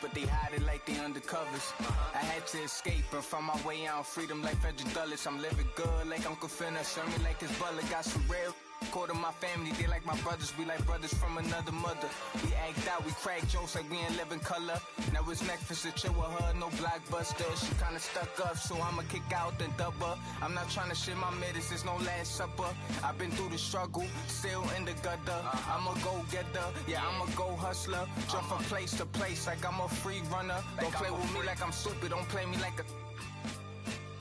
but they hide it like they undercovers. I had to escape and find my way out, freedom like Frederick Douglass. I'm living good like Uncle Finna, serve me like his butler. Got some real quarter my family, they like my brothers. We like brothers from another mother. We act out, we crack jokes like we in living color. Now it's Netflix to chill with her, no blockbuster. She kinda stuck up, so I'ma kick out then dub her. I'm not trying to shit my middies, it's no last supper. I've been through the struggle, still in the gutter. I'm a go-getter, yeah, I'm a go-hustler. Jump from place to place like I'm a free runner. Don't play with me like I'm stupid, don't play me like a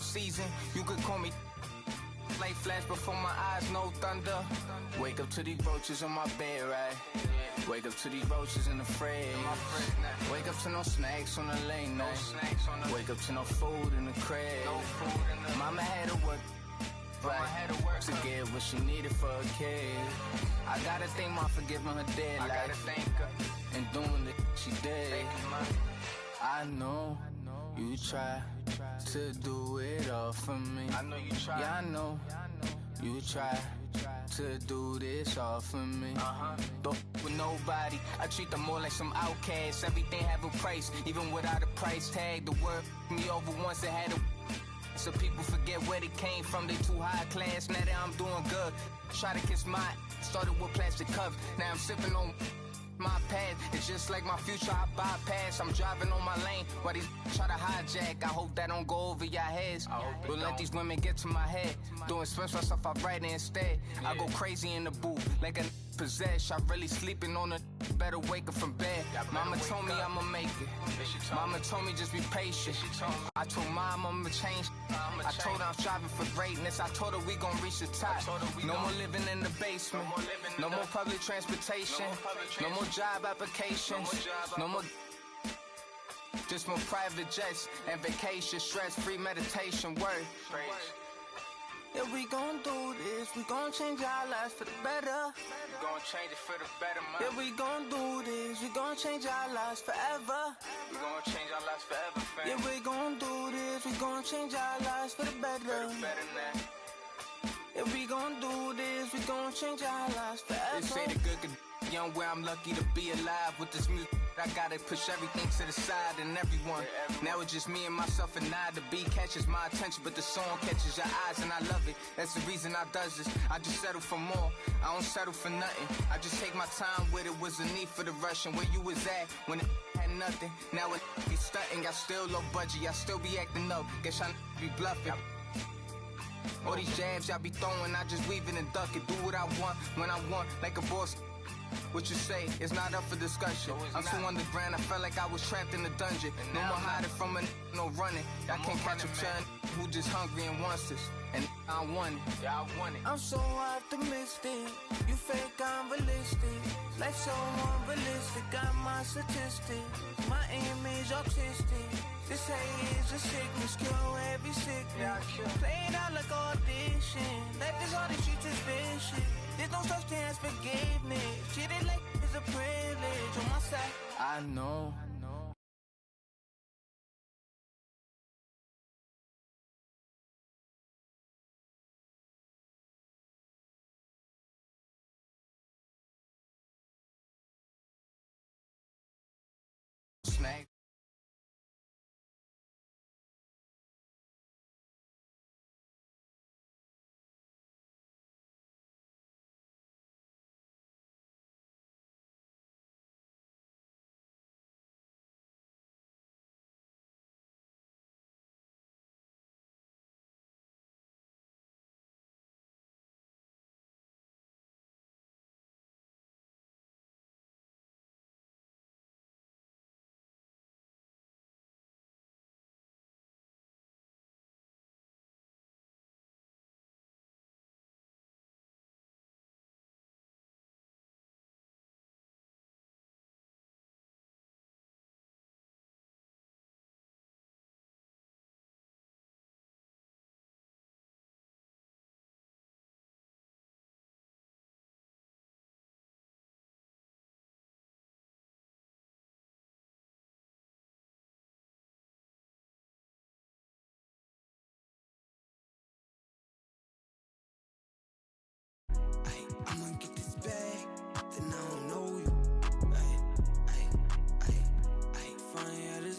season. You could call me light flash before my eyes, no thunder. Wake up to these roaches on my bed, right? Wake up to these roaches in the fridge. Wake up to no snacks on the late night. Wake up to no food in the crib. Mama had to work, right, to get what she needed for a kid. I gotta thank Mom for giving her dead life and doing the she did. I know you try to do it all for me. I know you try. Yeah, I know you try to do this all for me. Don't with nobody, I treat them more like some outcasts. Everything have a price, even without a price tag. The word me over once, it had a so people forget where they came from. They too high class, now that I'm doing good. Try to kiss my, started with plastic cups. Now I'm sipping on my pad. It's just like my future, I bypass. I'm driving on my lane while these try to hijack. I hope that don't go over your heads. Don't let these women get to my head. Doing spins myself, I write it instead. I go crazy in the booth like a possessed. I really sleeping on a better wake up from bed. Mama told me I'ma make it. Mama told me just be patient. I told Mom I'ma change. I told her I'm striving for greatness. I told her we gon' reach the top. No more living in the basement. No more public transportation. No more job applications. No more. Just more private jets and vacation. Stress-free meditation. Word. Yeah, we gon' do this. We gon' change our lives for the better. We gon' change it for the better, man. Yeah, we gon' do this. We gon' change our lives forever. We gon' change our lives forever, fam. Yeah, we gon' do this. We gon' change our lives for the better. For the better, man. Yeah, we gon' do this. We gon' change our lives forever. They say the good could young where I'm lucky to be alive with this music. I gotta push everything to the side and everyone. Now it's just me and myself and I. The beat catches my attention, but the song catches your eyes and I love it. That's the reason I does this. I just settle for more. I don't settle for nothing. I just take my time with it. Was a need for the rush and where you was at when it had nothing. Now it be stunting. I still low budget. I still be acting up. Guess I be bluffing. All these jabs y'all be throwing, I just weave it and duck it. Do what I want when I want, like a boss. What you say is not up for discussion. I'm too underground, I felt like I was trapped in a dungeon. No more hiding from a no running. I can't catch a child who just hungry and wants this. And I want it, yeah, I want it. I'm so optimistic, you fake, I'm realistic. Life so unrealistic, got my statistics. My image autistic. This hate is a sickness, cure every sickness. Play it out like audition. Life is all the streets is vicious. There's no such thing as forgiveness. Treat it like it's a privilege on my side. I know. Snack.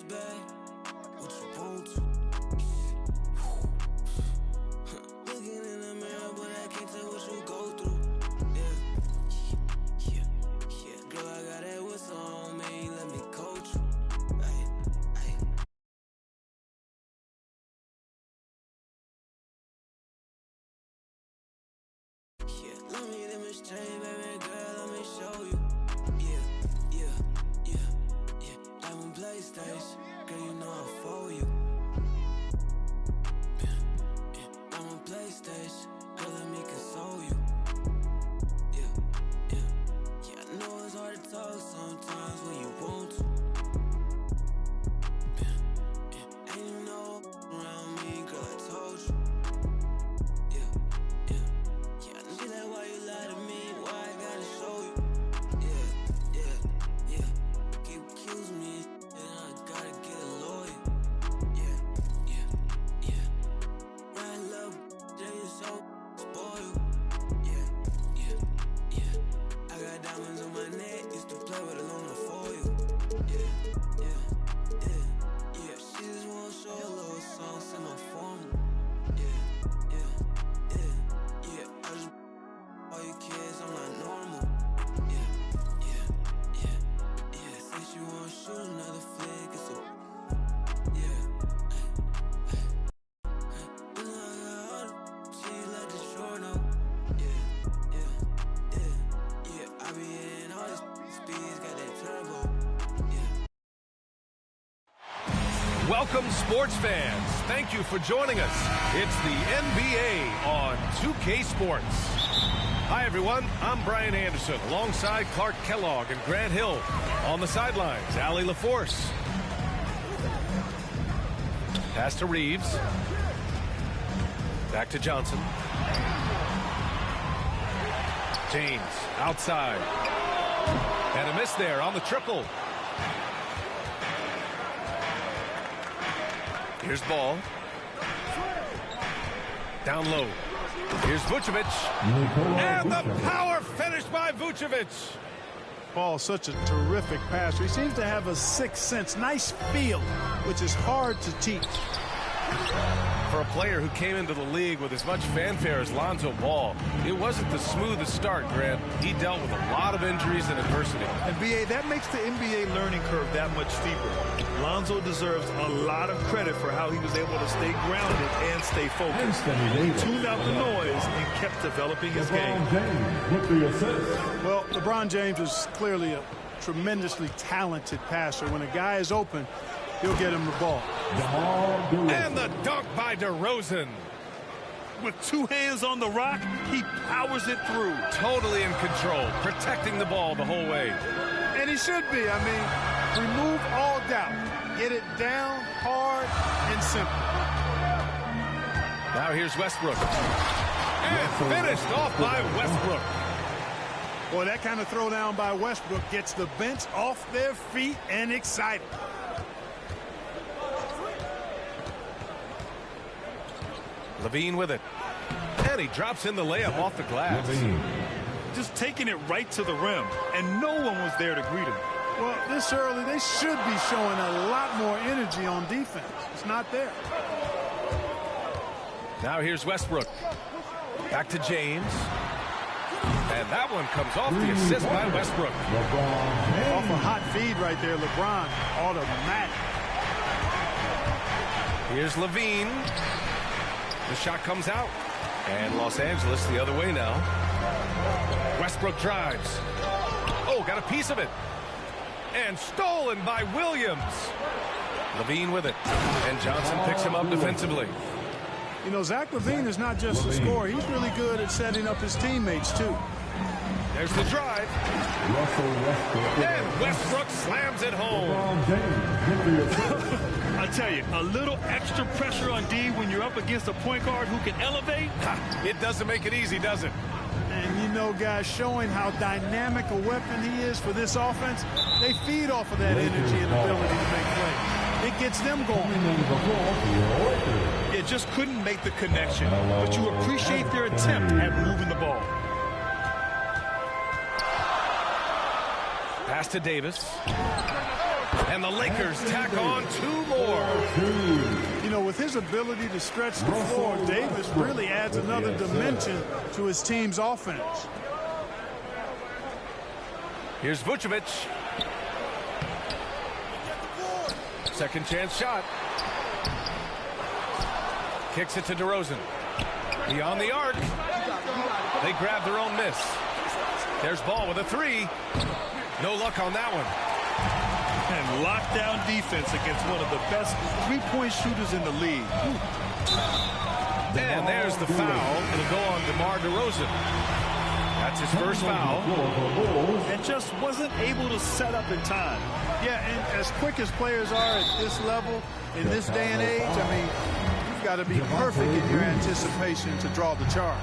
babe. What you want to? Looking in the mirror, but I can't tell what you go through. Yeah. Girl, I got that whistle on me, let me coach you. Let me demonstrate, baby girl, let me show you. Yeah. Diamond PlayStation, girl, you know I'm for you. Diamond PlayStation, girl, let me console you. Yeah, I know it's hard to talk sometimes when you want to. Ain't you know around me, girl, I told you. Yeah. She like, why you lie to me? Why I gotta show you? Yeah. Keep accusing me, and I gotta get a lawyer. Yeah. Right, love, they so spoiled. Yeah. I got diamonds on my neck, used to play with aluminum foil. Yeah. She just wanna show a little song, send my formula. Yeah. I just all you kids, I'm not normal. Yeah. Say she wanna shoot another flick, it's a yeah. You know I got all the she let the shore know. Yeah. I be in all this speeds, got that turbo. Yeah. Welcome, sports fans. Thank you for joining us. It's the NBA on 2K Sports. Hi, everyone. I'm Brian Anderson, alongside Clark Kellogg and Grant Hill. On the sidelines, Allie LaForce. Pass to Reeves. Back to Johnson. James, outside. And a miss there on the triple. Here's Ball. Down low. Here's Vucevic. And the power finish by Vucevic. Ball, such a terrific passer. He seems to have a sixth sense, nice feel, which is hard to teach. For a player who came into the league with as much fanfare as Lonzo Ball, it wasn't the smoothest start, Grant. He dealt with a lot of injuries and adversity. And BA, that makes the NBA learning curve that much steeper. Lonzo deserves a lot of credit for how he was able to stay grounded and stay focused. He tuned out the noise and kept developing his game. Well, LeBron James is clearly a tremendously talented passer. When a guy is open, he'll get him the ball. And the dunk by DeRozan. With two hands on the rock, he powers it through. Totally in control, protecting the ball the whole way. And he should be. I mean, remove all doubt. Get it down, hard, and simple. Now here's Westbrook. And finished off by Westbrook. Boy, that kind of throwdown by Westbrook gets the bench off their feet and excited. Levine with it. And he drops in the layup off the glass. Just taking it right to the rim, and no one was there to greet him. Well, this early, they should be showing a lot more energy on defense. It's not there. Now here's Westbrook. Back to James. And that one comes off the assist by Westbrook. Off a hot feed right there, LeBron. Automatic. Here's Levine. The shot comes out. And Los Angeles the other way now. Westbrook drives. Oh, got a piece of it. And stolen by Williams. Levine with it. And Johnson picks him up defensively. You know, Zach LaVine is not just a scorer. He's really good at setting up his teammates, too. There's the drive. And Westbrook slams it home. I tell you, a little extra pressure on D when you're up against a point guard who can elevate. It doesn't make it easy, does it? And you know, guys, showing how dynamic a weapon he is for this offense, they feed off of that energy and ability to make plays. It gets them going. It just couldn't make the connection, but you appreciate their attempt at moving the ball. Pass to Davis. And the Lakers tack on 2 more. You know, with his ability to stretch the floor, Davis really adds another dimension to his team's offense. Here's Vucevic. Second chance shot. Kicks it to DeRozan. Beyond the arc. They grab their own miss. There's Ball with a 3. No luck on that one. And lockdown defense against one of the best three-point shooters in the league. And there's the foul. It'll go on DeMar DeRozan. That's his first foul. And just wasn't able to set up in time. Yeah, and as quick as players are at this level, in this day and age, I mean, you've got to be perfect in your anticipation to draw the charge.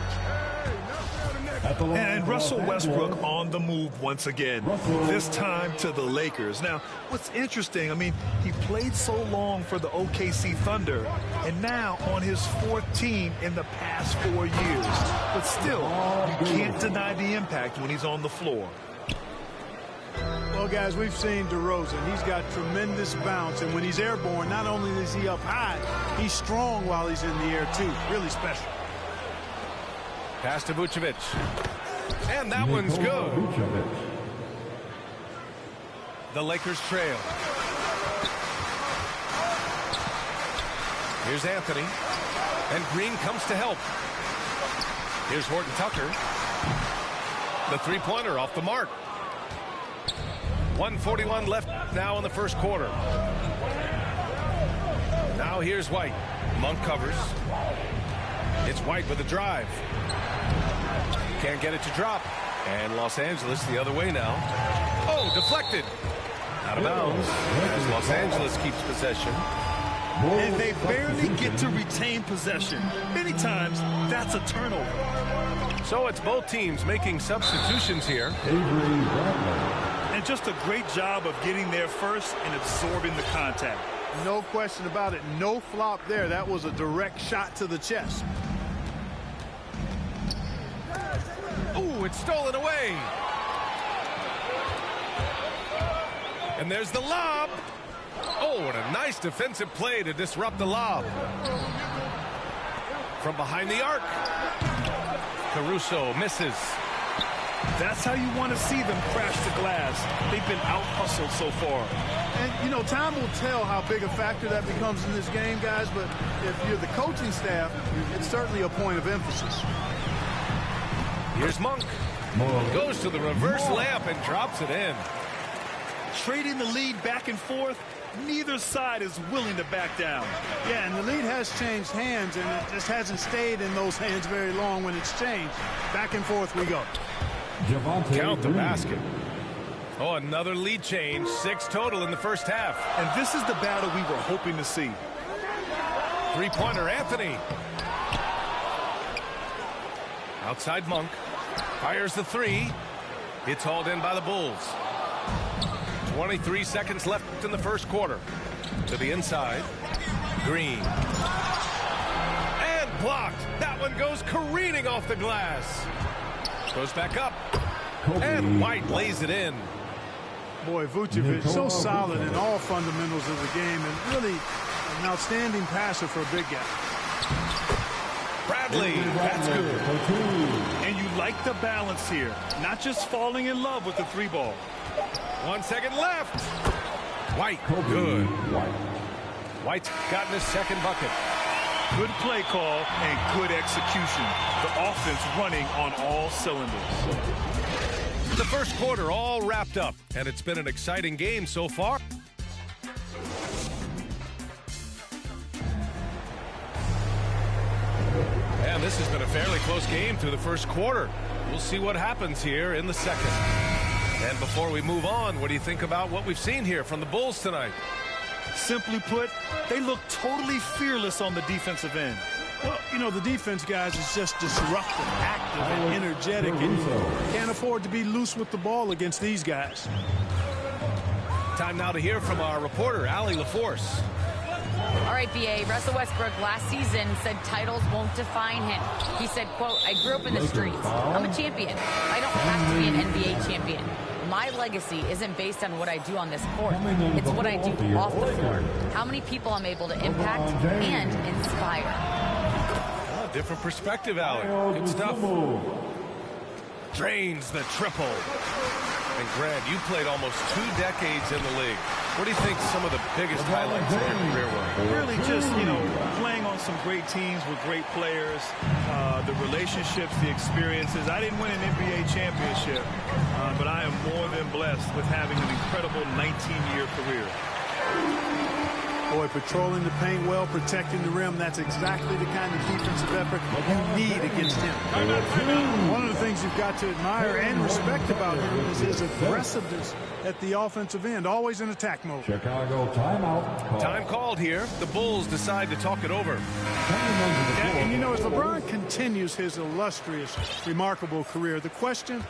And Russell Westbrook on the move once again, this time to the Lakers. Now, what's interesting, I mean, he played so long for the OKC Thunder, and now on his 4th team in the past 4 years. But still, you can't deny the impact when he's on the floor. Well, guys, we've seen DeRozan. He's got tremendous bounce, and when he's airborne, not only is he up high, he's strong while he's in the air, too. Really special. Pass to Vucevic. And that one's good. The Lakers trail. Here's Anthony. And Green comes to help. Here's Horton Tucker. The three-pointer off the mark. 1:41 left now in the first quarter. Now here's White. Monk covers. It's White with a drive. Can't get it to drop. And Los Angeles the other way now. Oh, deflected. Out of bounds as Los Angeles keeps possession. And they barely get to retain possession. Many times, that's a turnover. So it's both teams making substitutions here. And just a great job of getting there first and absorbing the contact. No question about it. No flop there. That was a direct shot to the chest. Oh, it's stolen away. And there's the lob. Oh, what a nice defensive play to disrupt the lob. From behind the arc. Caruso misses. That's how you want to see them crash the glass. They've been out-hustled so far. And, you know, time will tell how big a factor that becomes in this game, guys, but if you're the coaching staff, it's certainly a point of emphasis. Here's Monk. Goes to the reverse layup and drops it in. Trading the lead back and forth, neither side is willing to back down. Yeah, and the lead has changed hands, and it just hasn't stayed in those hands very long when it's changed. Back and forth we go. Count the basket. Oh, another lead change. 6 total in the first half. And this is the battle we were hoping to see. Three-pointer, Anthony. Outside Monk. Fires the 3. It's hauled in by the Bulls. 23 seconds left in the first quarter. To the inside. Green. And blocked. That one goes careening off the glass. Goes back up. And White lays it in. Boy, Vucevic, so solid in all fundamentals of the game, and really an outstanding passer for a big guy. Bradley, that's good. And you like the balance here. Not just falling in love with the 3-ball. 1 second left. White, good. White's gotten his second bucket. Good play call and good execution. The offense running on all cylinders. The first quarter all wrapped up, and it's been an exciting game so far. And this has been a fairly close game through the first quarter. We'll see what happens here in the second. And before we move on, what do you think about what we've seen here from the Bulls tonight? Simply put, they look totally fearless on the defensive end. Well, you know, the defense, guys, is just disruptive, active, and energetic, and can't afford to be loose with the ball against these guys. Time now to hear from our reporter, Allie LaForce. All right, BA, Russell Westbrook last season said titles won't define him. He said, quote, I grew up in the streets. I'm a champion. I don't have to be an NBA champion. My legacy isn't based on what I do on this court. It's what I do off the floor. How many people I'm able to impact and inspire. Oh, different perspective, Alec. Good stuff. Drains the triple. And Grant, you played almost 2 decades in the league. What do you think some of the biggest highlights of your career were? Really just, playing on some great teams with great players, the relationships, the experiences. I didn't win an NBA championship, but I am more than blessed with having an incredible 19-year career. Boy, patrolling the paint well, protecting the rim, that's exactly the kind of defensive effort you need against him. One of the things you've got to admire and respect about him is his aggressiveness at the offensive end, always in attack mode. Chicago timeout. Time called here. The Bulls decide to talk it over. And as LeBron continues his illustrious, remarkable career, the question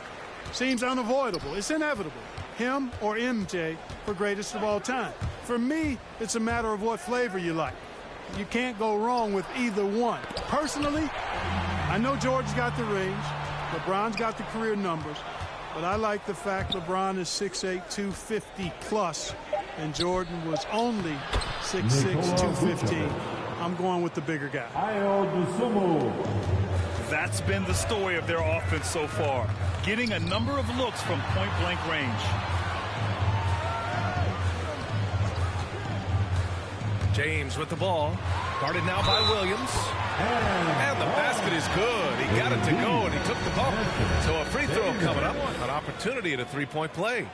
seems unavoidable. It's inevitable. Him or MJ for greatest of all time. For me, it's a matter of what flavor you like. You can't go wrong with either one. Personally, I know George's got the range, LeBron's got the career numbers, but I like the fact LeBron is 6'8", 250 plus, and Jordan was only 6'6", 215. I'm going with the bigger guy. That's been the story of their offense so far, getting a number of looks from point-blank range. James with the ball. Guarded now by Williams. And the basket is good. He got it to go, and he took the bump. So a free throw coming up. An opportunity at a three-point play.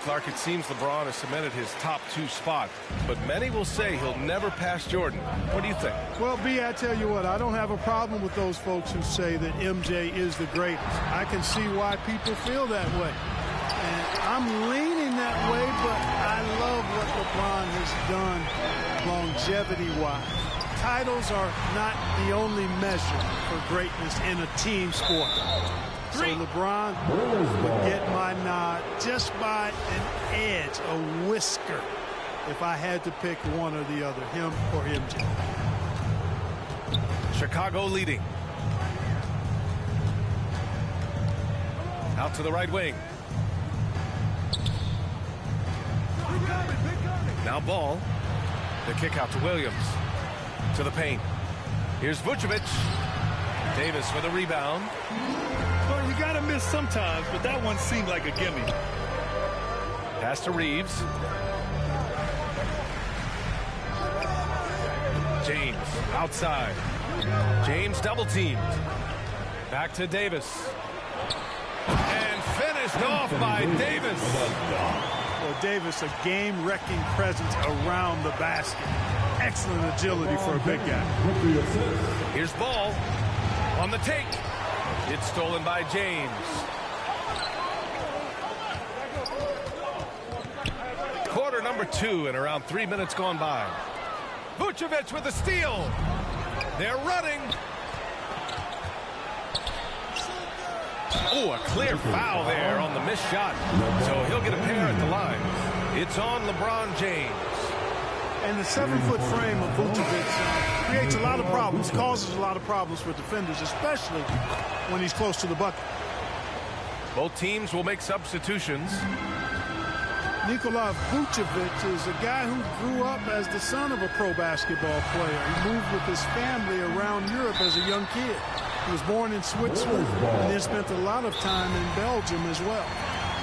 Clark, it seems LeBron has cemented his top 2 spot, but many will say he'll never pass Jordan. What do you think? Well, B, I tell you what, I don't have a problem with those folks who say that MJ is the greatest. I can see why people feel that way. And I'm leaning that way, but I love what LeBron has done longevity-wise. Titles are not the only measure for greatness in a team sport. So LeBron would get my nod just by an edge, a whisker, if I had to pick one or the other, him or MJ. Chicago leading. Out to the right wing. Now ball. The kick out to Williams. To the paint. Here's Vucevic. Davis with a rebound. Well, you got to miss sometimes, but that one seemed like a gimme. Pass to Reeves. James outside. James double teamed. Back to Davis. And finished off by Davis. Well, Davis, a game-wrecking presence around the basket. Excellent agility for a big guy. Here's Ball on the take. It's stolen by James. Quarter number 2 and around 3 minutes gone by. Vucevic with a steal. They're running. Oh, a clear foul there on the missed shot. So he'll get a pair at the line. It's on LeBron James. And the 7-foot frame of Vucevic creates a lot of problems, causes a lot of problems for defenders, especially when he's close to the bucket. Both teams will make substitutions. Nikola Vucevic is a guy who grew up as the son of a pro basketball player. He moved with his family around Europe as a young kid. He was born in Switzerland and then spent a lot of time in Belgium as well.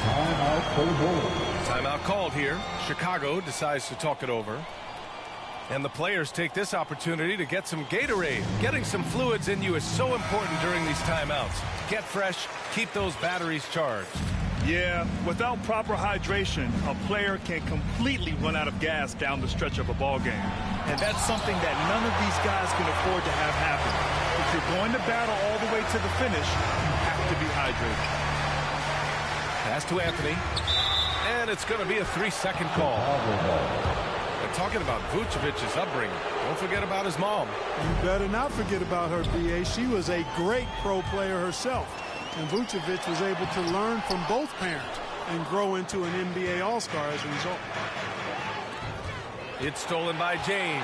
Timeout for the Bulls. Timeout called here. Chicago decides to talk it over. And the players take this opportunity to get some Gatorade. Getting some fluids in you is so important during these timeouts. Get fresh, keep those batteries charged. Yeah, without proper hydration, a player can completely run out of gas down the stretch of a ball game. And that's something that none of these guys can afford to have happen. If you're going to battle all the way to the finish, you have to be hydrated. Pass to Anthony. And it's going to be a 3-second call. And talking about Vucevic's upbringing, don't forget about his mom. You better not forget about her, B.A. She was a great pro player herself. And Vucevic was able to learn from both parents and grow into an NBA All-Star as a result. It's stolen by James.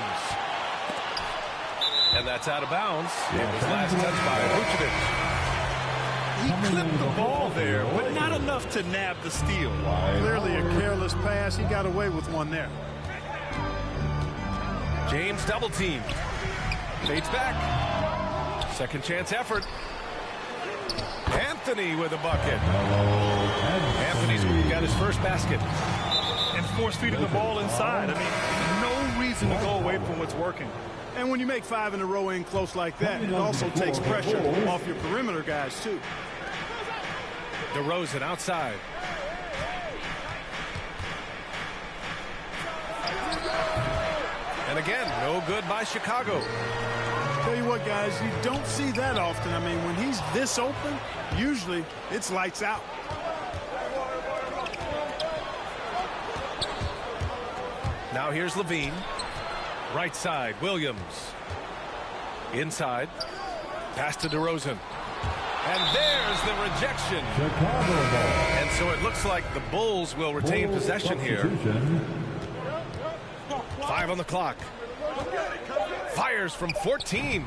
And that's out of bounds. It was last touched by Vucevic. He clipped the ball there, but not enough to nab the steal. Clearly a careless pass. He got away with one there. James double team. Fades back. Second chance effort. Anthony with a bucket. Anthony's got his first basket. And force-feeding the ball inside. I mean, no reason to go away from what's working. And when you make 5 in a row in close like that, it also takes pressure off your perimeter guys, too. DeRozan outside. And again, no good by Chicago. Tell you what, guys, you don't see that often. I mean, when he's this open, usually it's lights out. Now here's Levine. Right side, Williams. Inside. Pass to DeRozan. And there's the rejection. And so it looks like the Bulls will retain possession here. 5 on the clock. Fires from 14.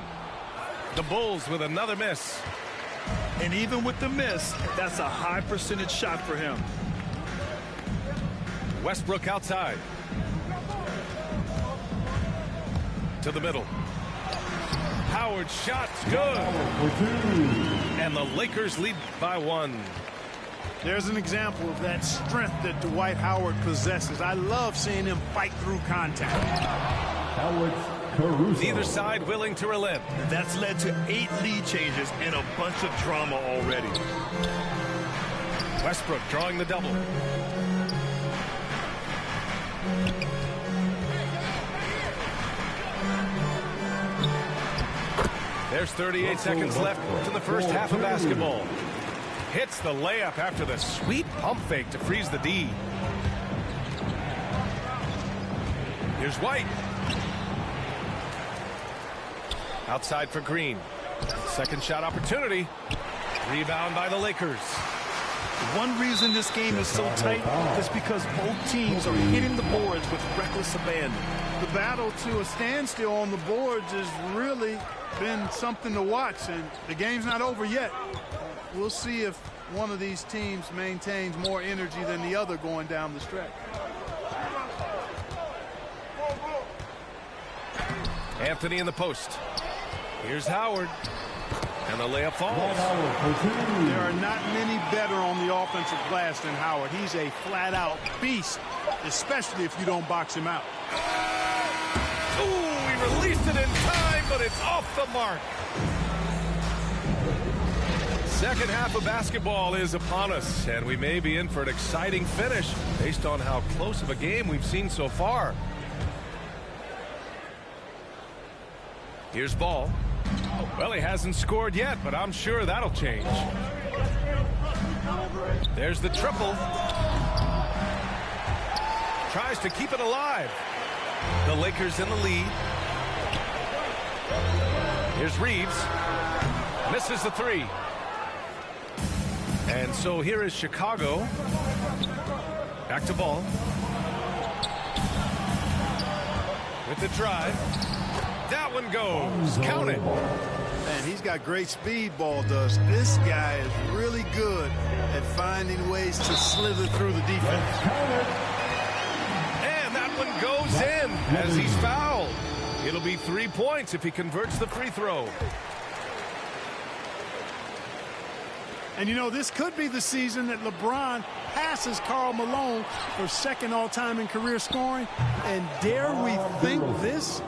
The Bulls with another miss. And even with the miss, that's a high percentage shot for him. Westbrook outside. To the middle. Howard's shot's good. And the Lakers lead by 1. There's an example of that strength that Dwight Howard possesses. I love seeing him fight through contact. Neither side willing to relent. That's led to 8 lead changes and a bunch of drama already. Westbrook drawing the double. There's 38 seconds left in the first half of basketball. Hits the layup after the sweet pump fake to freeze the D. Here's White. Outside for Green. Second shot opportunity. Rebound by the Lakers. One reason this game is so tight is because both teams are hitting the boards with reckless abandon. The battle to a standstill on the boards has really been something to watch, and the game's not over yet. We'll see if one of these teams maintains more energy than the other going down the stretch. Anthony in the post. Here's Howard. And the layup falls. There are not many better on the offensive glass than Howard. He's a flat-out beast, especially if you don't box him out. Ooh, he released it in time, but it's off the mark. Second half of basketball is upon us, and we may be in for an exciting finish based on how close of a game we've seen so far. Here's Ball. Well, he hasn't scored yet, but I'm sure that'll change. There's the triple. Tries to keep it alive. The Lakers in the lead. Here's Reeves. Misses the 3. And so here is Chicago. Back to Ball. With the drive. That one goes. Count it. Man, he's got great speed, Ball does. This guy is really good at finding ways to slither through the defense. And that one goes in as he's fouled. It'll be 3 points if he converts the free throw. And, you know, this could be the season that LeBron passes Karl Malone for second all-time in career scoring. And dare we think this?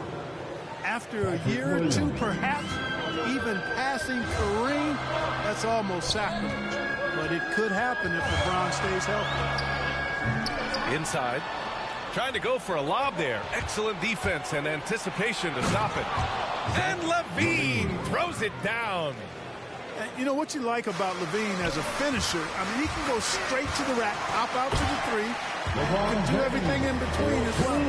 After a year or two, perhaps, even passing Kareem, that's almost sacrilege. But it could happen if LeBron stays healthy. Inside. Trying to go for a lob there. Excellent defense and anticipation to stop it. And Levine throws it down. You know what you like about Levine as a finisher? I mean, he can go straight to the rack, hop out to the 3, and do everything in between as well.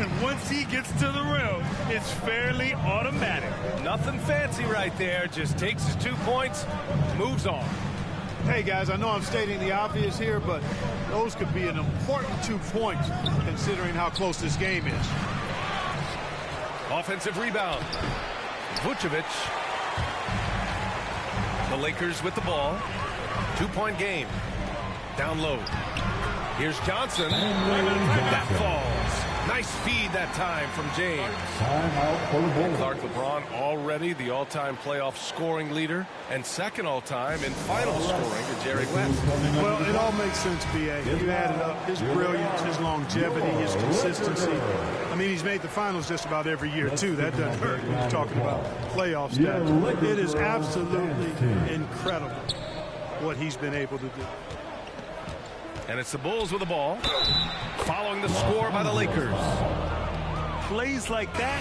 And once he gets to the rim, it's fairly automatic. Nothing fancy right there. Just takes his 2 points, moves on. Hey, guys, I know I'm stating the obvious here, but those could be an important 2 points considering how close this game is. Offensive rebound. Vucevic. The Lakers with the ball. 2-point game. Down low. Here's Johnson. That falls. Nice feed that time from James. Clark LeBron already the all-time playoff scoring leader and second all-time in final scoring to Jerry West. Well, it all makes sense, B.A. You add it up, his brilliance, his longevity, his consistency. I mean, he's made the finals just about every year, too. That doesn't hurt when you're talking about playoff stats. It is absolutely incredible what he's been able to do. And it's the Bulls with the ball, following the score by the Lakers. Plays like that,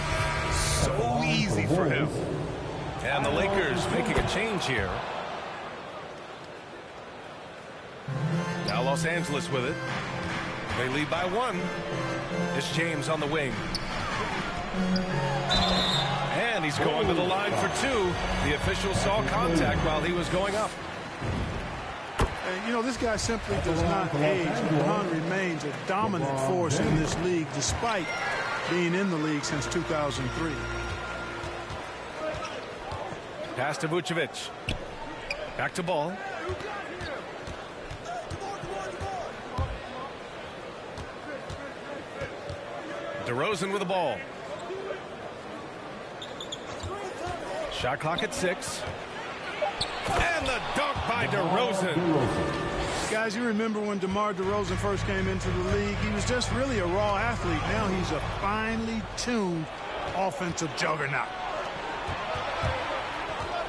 so easy for him. And the Lakers making a change here. Now Los Angeles with it. They lead by 1. It's James on the wing. And he's going to the line for 2. The official saw contact while he was going up. You know, this guy simply does not age. LeBron remains a dominant force in this league despite being in the league since 2003. Pass to Vucevic. Back to ball. DeRozan with the ball. Shot clock at 6. And the dunk by DeRozan. Guys, you remember when DeMar DeRozan first came into the league? He was just really a raw athlete. Now he's a finely tuned offensive juggernaut.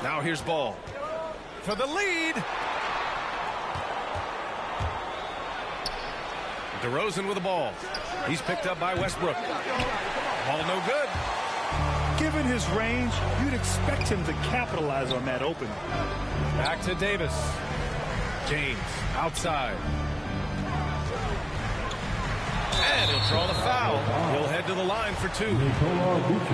Now here's Ball for the lead. DeRozan with the ball. He's picked up by Westbrook. Ball no good. Given his range, you'd expect him to capitalize on that opening. Back to Davis. James outside. And he'll draw the foul. He'll head to the line for 2.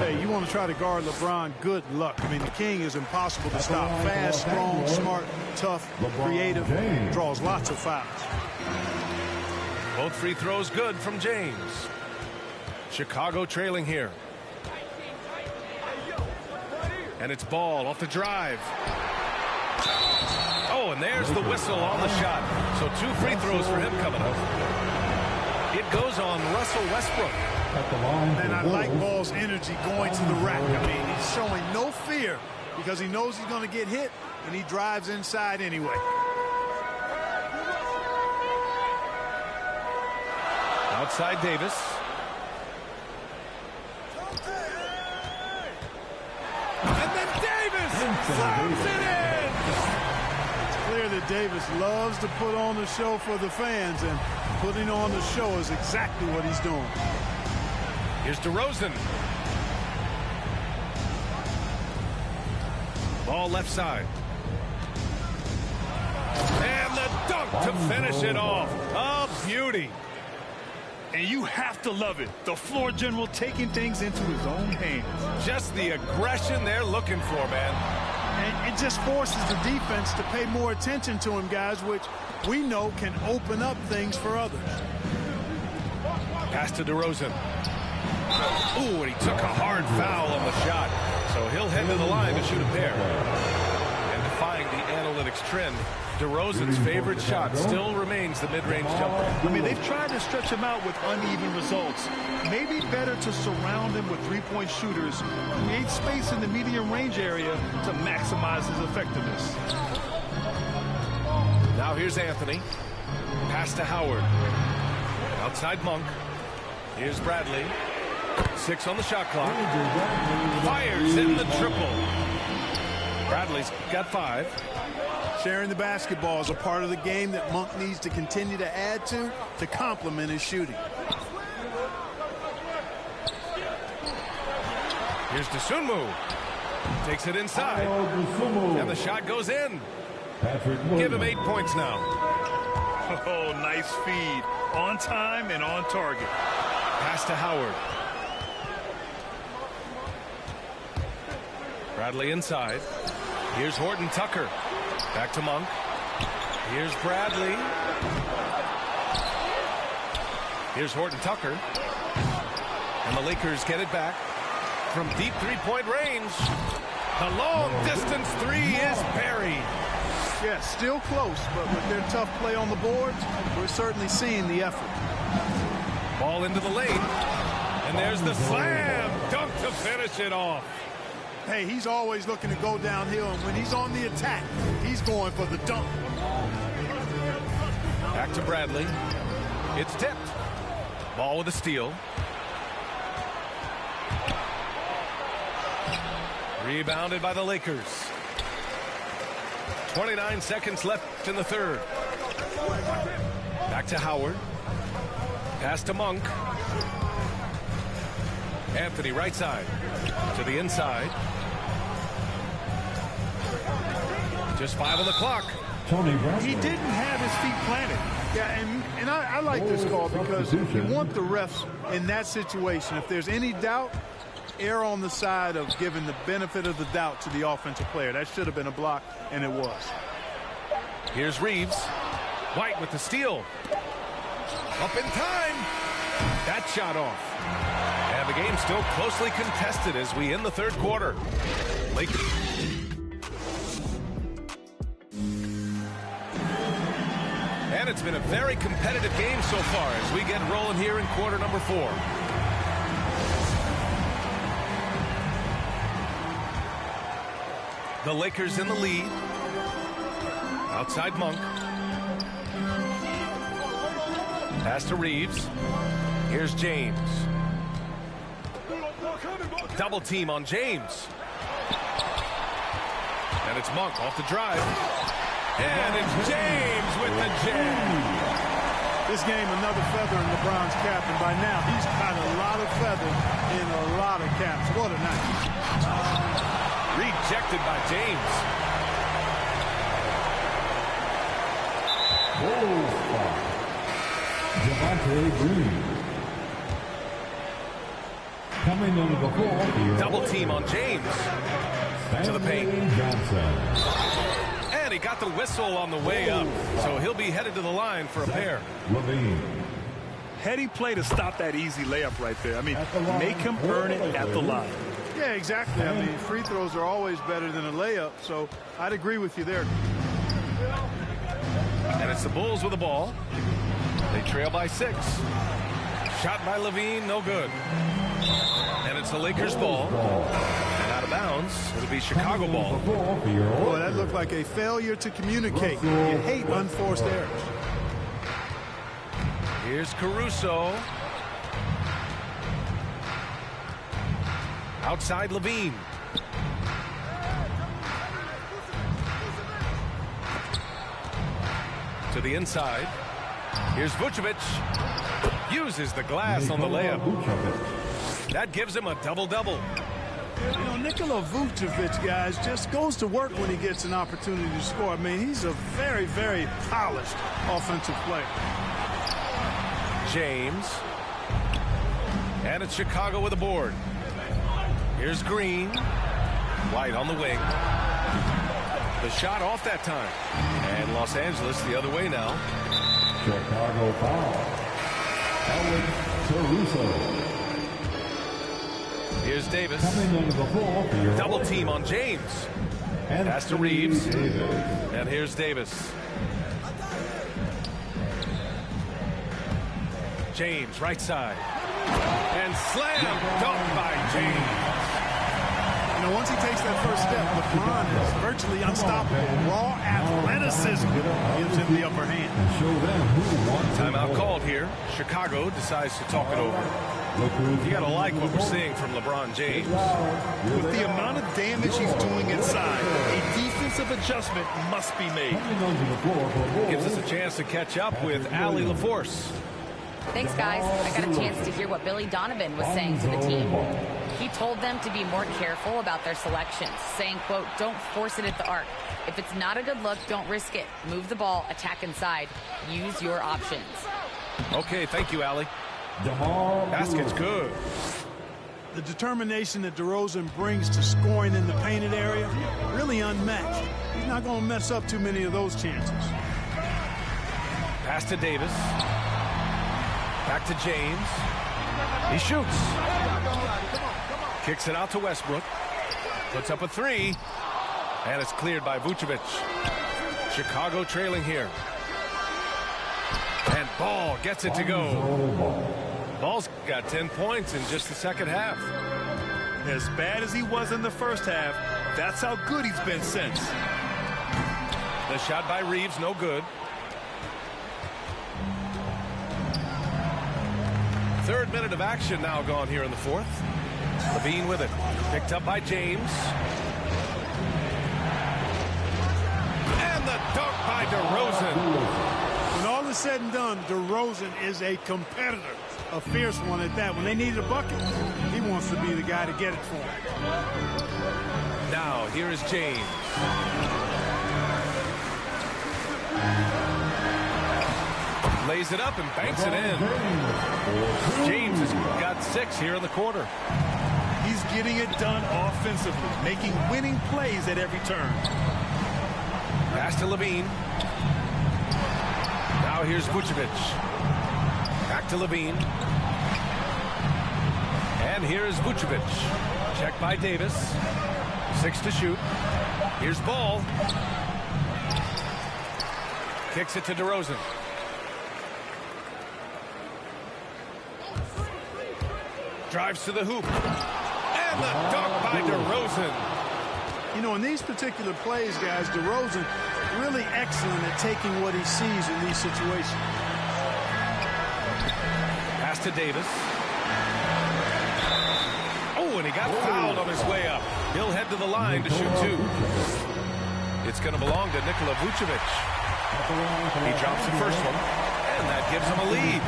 Hey, you want to try to guard LeBron, good luck. I mean, the king is impossible to stop. Fast, strong, smart, tough, creative, draws lots of fouls. Both free throws good from James. Chicago trailing here. And it's Ball off the drive. Oh, and there's the whistle on the shot. So 2 free throws for him coming up. It goes on Russell Westbrook. And I like Ball's energy going to the rack. I mean, he's showing no fear because he knows he's going to get hit, and he drives inside anyway. Outside Davis. And then Davis slams it in. It's clear that Davis loves to put on the show for the fans, and putting on the show is exactly what he's doing. Here's DeRozan. Ball left side. And the dunk to finish it off. A beauty. And you have to love it. The floor general taking things into his own hands. Just the aggression they're looking for, man. And it just forces the defense to pay more attention to him, guys, which we know can open up things for others. Pass to DeRozan. Ooh, and he took a hard foul on the shot. So he'll head to the line to shoot a pair. And defying the analytics trend, DeRozan's favorite shot still remains the mid-range jumper. I mean, they've tried to stretch him out with uneven results. Maybe better to surround him with three-point shooters, create space in the medium range area to maximize his effectiveness. Now here's Anthony. Pass to Howard. Outside Monk. Here's Bradley. 6 on the shot clock. Fires in the triple. Bradley's got 5. Sharing the basketball is a part of the game that Monk needs to continue to add to complement his shooting. Here's Dosunmu. Takes it inside. And the shot goes in. Give him 8 points now. Oh, nice feed. On time and on target. Pass to Howard. Bradley inside. Here's Horton Tucker. Back to Monk. Here's Bradley. Here's Horton Tucker. And the Lakers get it back from deep three-point range. The long-distance three is buried. Yeah, still close, but with their tough play on the boards, we're certainly seeing the effort. Ball into the lane. And there's the slam dunk to finish it off. Hey, he's always looking to go downhill, and when he's on the attack, he's going for the dunk. Back to Bradley. It's tipped. Ball with a steal. Rebounded by the Lakers. 29 seconds left in the third. Back to Howard. Pass to Monk. Anthony right side to the inside. Just 5 on the clock. He didn't have his feet planted. Yeah, and I like this call because you want the refs in that situation. If there's any doubt, err on the side of giving the benefit of the doubt to the offensive player. That should have been a block, and it was. Here's Reeves. White with the steal. Up in time. That shot off. And the game's still closely contested as we end the third quarter. Lakers. And it's been a very competitive game so far as we get rolling here in quarter number 4. The Lakers in the lead. Outside Monk. Pass to Reeves. Here's James. Double team on James. And it's Monk off the drive. And it's James with the jam. This game, another feather in LeBron's cap, and by now he's got a lot of feathers in a lot of caps. What a night. Rejected by James. Green. Coming into the floor. Double team on James. To the paint. And he got the whistle on the way up. So he'll be headed to the line for a pair. Levine. Heady play to stop that easy layup right there. I mean, make him earn it at the line. Yeah, exactly. I mean, free throws are always better than a layup, so I'd agree with you there. And it's the Bulls with the ball. They trail by 6. Shot by Levine, no good. And it's the Lakers ball. And out of bounds, it'll be Chicago ball. Boy, that looked like a failure to communicate. You hate unforced errors. Here's Caruso. Outside Levine. To the inside. Here's Vucevic. Uses the glass on the layup. That gives him a double-double. You know, Nikola Vucevic, guys, just goes to work when he gets an opportunity to score. I mean, he's a very, very polished offensive player. James. And it's Chicago with a board. Here's Green. White on the wing. The shot off that time. And Los Angeles the other way now. Chicago foul. Alex Caruso. Here's Davis. Coming into the floor for your Double team on James. Pass to Reeves. And here's Davis. James, right side. And slam dunk by James. You know, once he takes that first step, LeBron is virtually unstoppable. Raw athleticism gives him the upper hand. Timeout called here. Chicago decides to talk it over. You got to like what we're seeing from LeBron James. With the amount of damage he's doing inside, a defensive adjustment must be made. Gives us a chance to catch up with Allie LaForce. Thanks, guys. I got a chance to hear what Billy Donovan was saying to the team. He told them to be more careful about their selections, saying, quote, don't force it at the arc. If it's not a good look, don't risk it. Move the ball, attack inside. Use your options. Okay, thank you, Allie. Basket's good. The determination that DeRozan brings to scoring in the painted area, really unmatched. He's not going to mess up too many of those chances. Pass to Davis. Back to James. He shoots. Kicks it out to Westbrook. Puts up a three. And it's cleared by Vucevic. Chicago trailing here. And Ball gets it to go. Ball's got 10 points in just the second half. As bad as he was in the first half, that's how good he's been since. The shot by Reeves, no good. Third minute of action now gone here in the fourth. Levine with it. Picked up by James. And the dunk by DeRozan. When all is said and done, DeRozan is a competitor. A fierce one at that. When they needed a bucket, he wants to be the guy to get it for them. Now, here is James. Lays it up and banks it in. James has got 6 here in the quarter. He's getting it done offensively, making winning plays at every turn. Pass to Levine. Now here's Vucevic. Back to Levine. And here's Vucevic. Checked by Davis. 6 to shoot. Here's Ball. Kicks it to DeRozan. Drives to the hoop. And the dunk by DeRozan. You know, in these particular plays, guys, DeRozan really excellent at taking what he sees in these situations. Pass to Davis. Oh, and he got fouled on his way up. He'll head to the line to shoot 2. It's going to belong to Nikola Vucevic. He drops the first one, and that gives him a lead.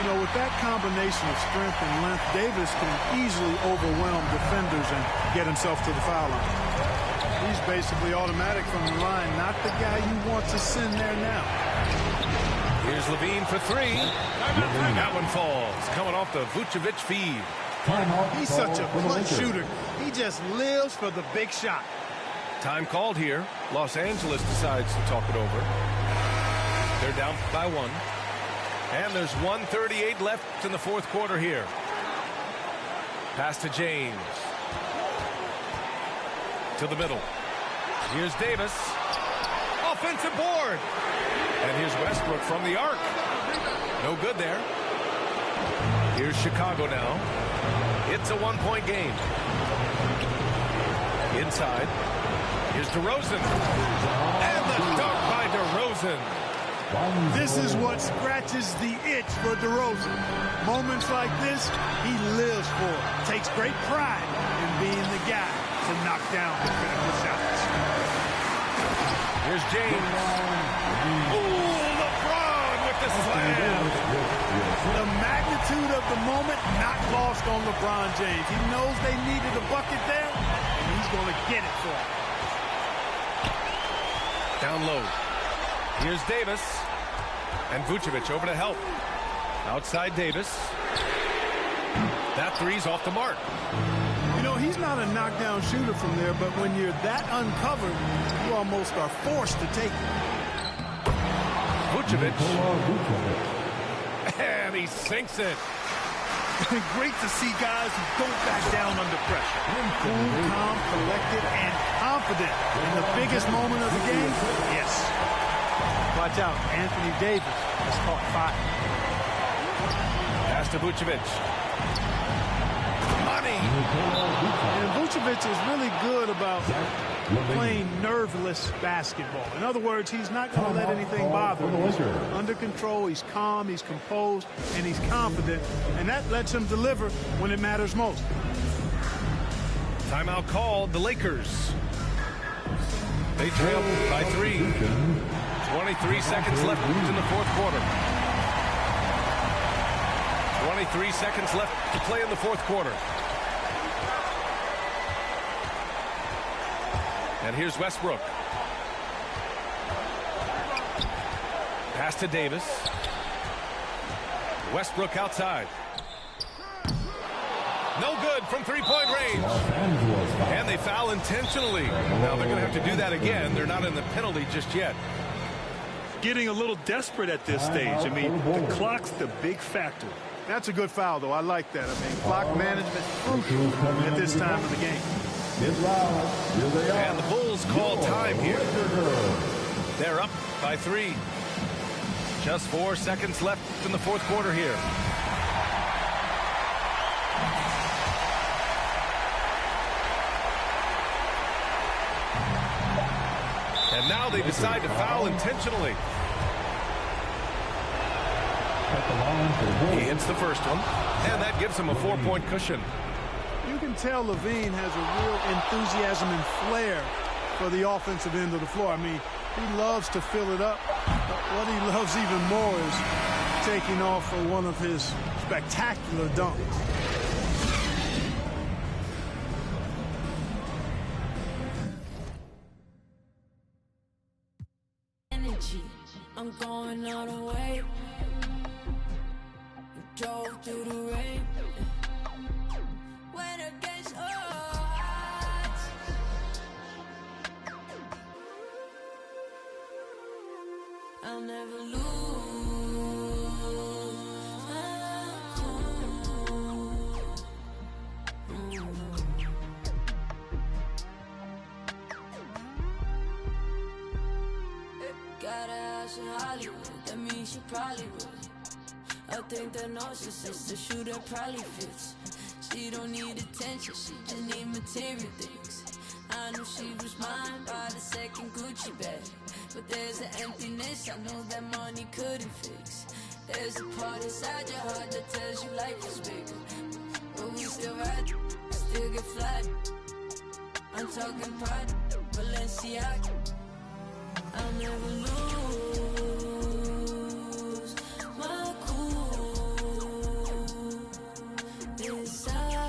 You know, with that combination of strength and length, Davis can easily overwhelm defenders and get himself to the foul line. He's basically automatic from the line, not the guy you want to send there now. Here's Levine for 3. That one falls, coming off the Vucevic feed. He's such a clutch shooter. He just lives for the big shot. Time called here. Los Angeles decides to talk it over. They're down by 1. And there's 1:38 left in the fourth quarter here. Pass to James. To the middle. Here's Davis. Offensive board. And here's Westbrook from the arc. No good there. Here's Chicago now. It's a 1-point game. Inside. Here's DeRozan. And the dunk by DeRozan. This is what scratches the itch for DeRozan. Moments like this, he lives for it. Takes great pride in being the guy to knock down the critical shots. Here's James. Ooh, LeBron with the slam. The magnitude of the moment not lost on LeBron James. He knows they needed a bucket there, and he's going to get it for them. Down low. Here's Davis. And Vucevic over to help. Outside Davis. That three's off the mark. You know, he's not a knockdown shooter from there, but when you're that uncovered, you almost are forced to take it. Vucevic. And he sinks it. Great to see guys who don't back down under pressure. Cool, calm, collected, and confident in the biggest moment of the game. Yes. Watch out, Anthony Davis has caught fire. Pass to Vucevic. Money. And Vucevic is really good about playing nerveless basketball. In other words, he's not going to let anything bother him. He's under control, he's calm, he's composed, and he's confident. And that lets him deliver when it matters most. Timeout called. The Lakers. They trail by 3. 23 seconds left in the fourth quarter. 23 seconds left to play in the fourth quarter. And here's Westbrook. Pass to Davis. Westbrook outside. No good from three-point range. And they foul intentionally. Now they're going to have to do that again. They're not in the penalty just yet. Getting a little desperate at this stage. I mean, the clock's the big factor. That's a good foul, though. I like that. I mean, clock management crucial at this time of the game. And the Bulls call time here. They're up by 3. Just 4 seconds left in the fourth quarter here. And now they decide to foul intentionally. He hits the first one, and that gives him a 4-point cushion. You can tell Levine has a real enthusiasm and flair for the offensive end of the floor. I mean, he loves to fill it up. But what he loves even more is taking off for one of his spectacular dunks. I'm going all the way. Drove through the rain. When against odds, I'll never lose. Got a house in Hollywood, that means she probably would. I think that narcissist, the shooter probably fits. She don't need attention, she just need material things. I knew she was mine by the second Gucci bag, but there's an emptiness I know that money couldn't fix. There's a part inside your heart that tells you life is bigger, but we still ride, still get flat. I'm talking pride, Balenciaga. I'll never lose my cool inside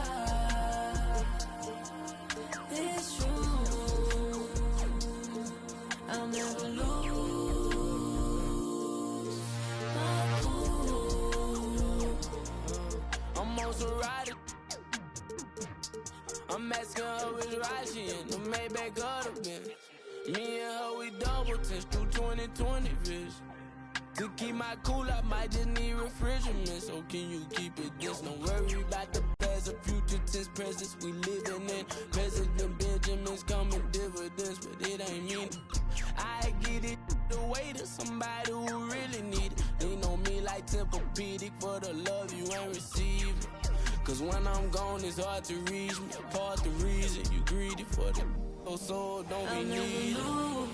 this room. I'll never lose my cool. I'm also riding. I'm asking her which ride she in. The Maybach of the Benz. Me and her, we double test through 20/20 vision. To keep my cool, I might just need refrigerant. So can you keep it this? Don't worry about the past or future tense presence we living in. President Benjamin's coming dividends, but it ain't me. I get it the way to somebody who really need it. They know me like Tempur-Pedic for the love you ain't receiving. Cause when I'm gone, it's hard to reach me. Apart the reason you greedy for the so don't be needed. I'll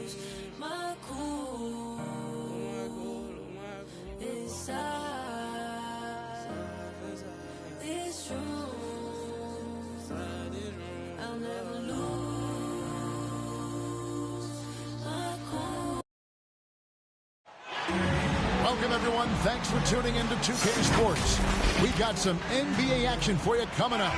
lose my cool inside this room. I'll never lose my cool. Welcome, everyone. Thanks for tuning in to 2K Sports. We got some NBA action for you coming up.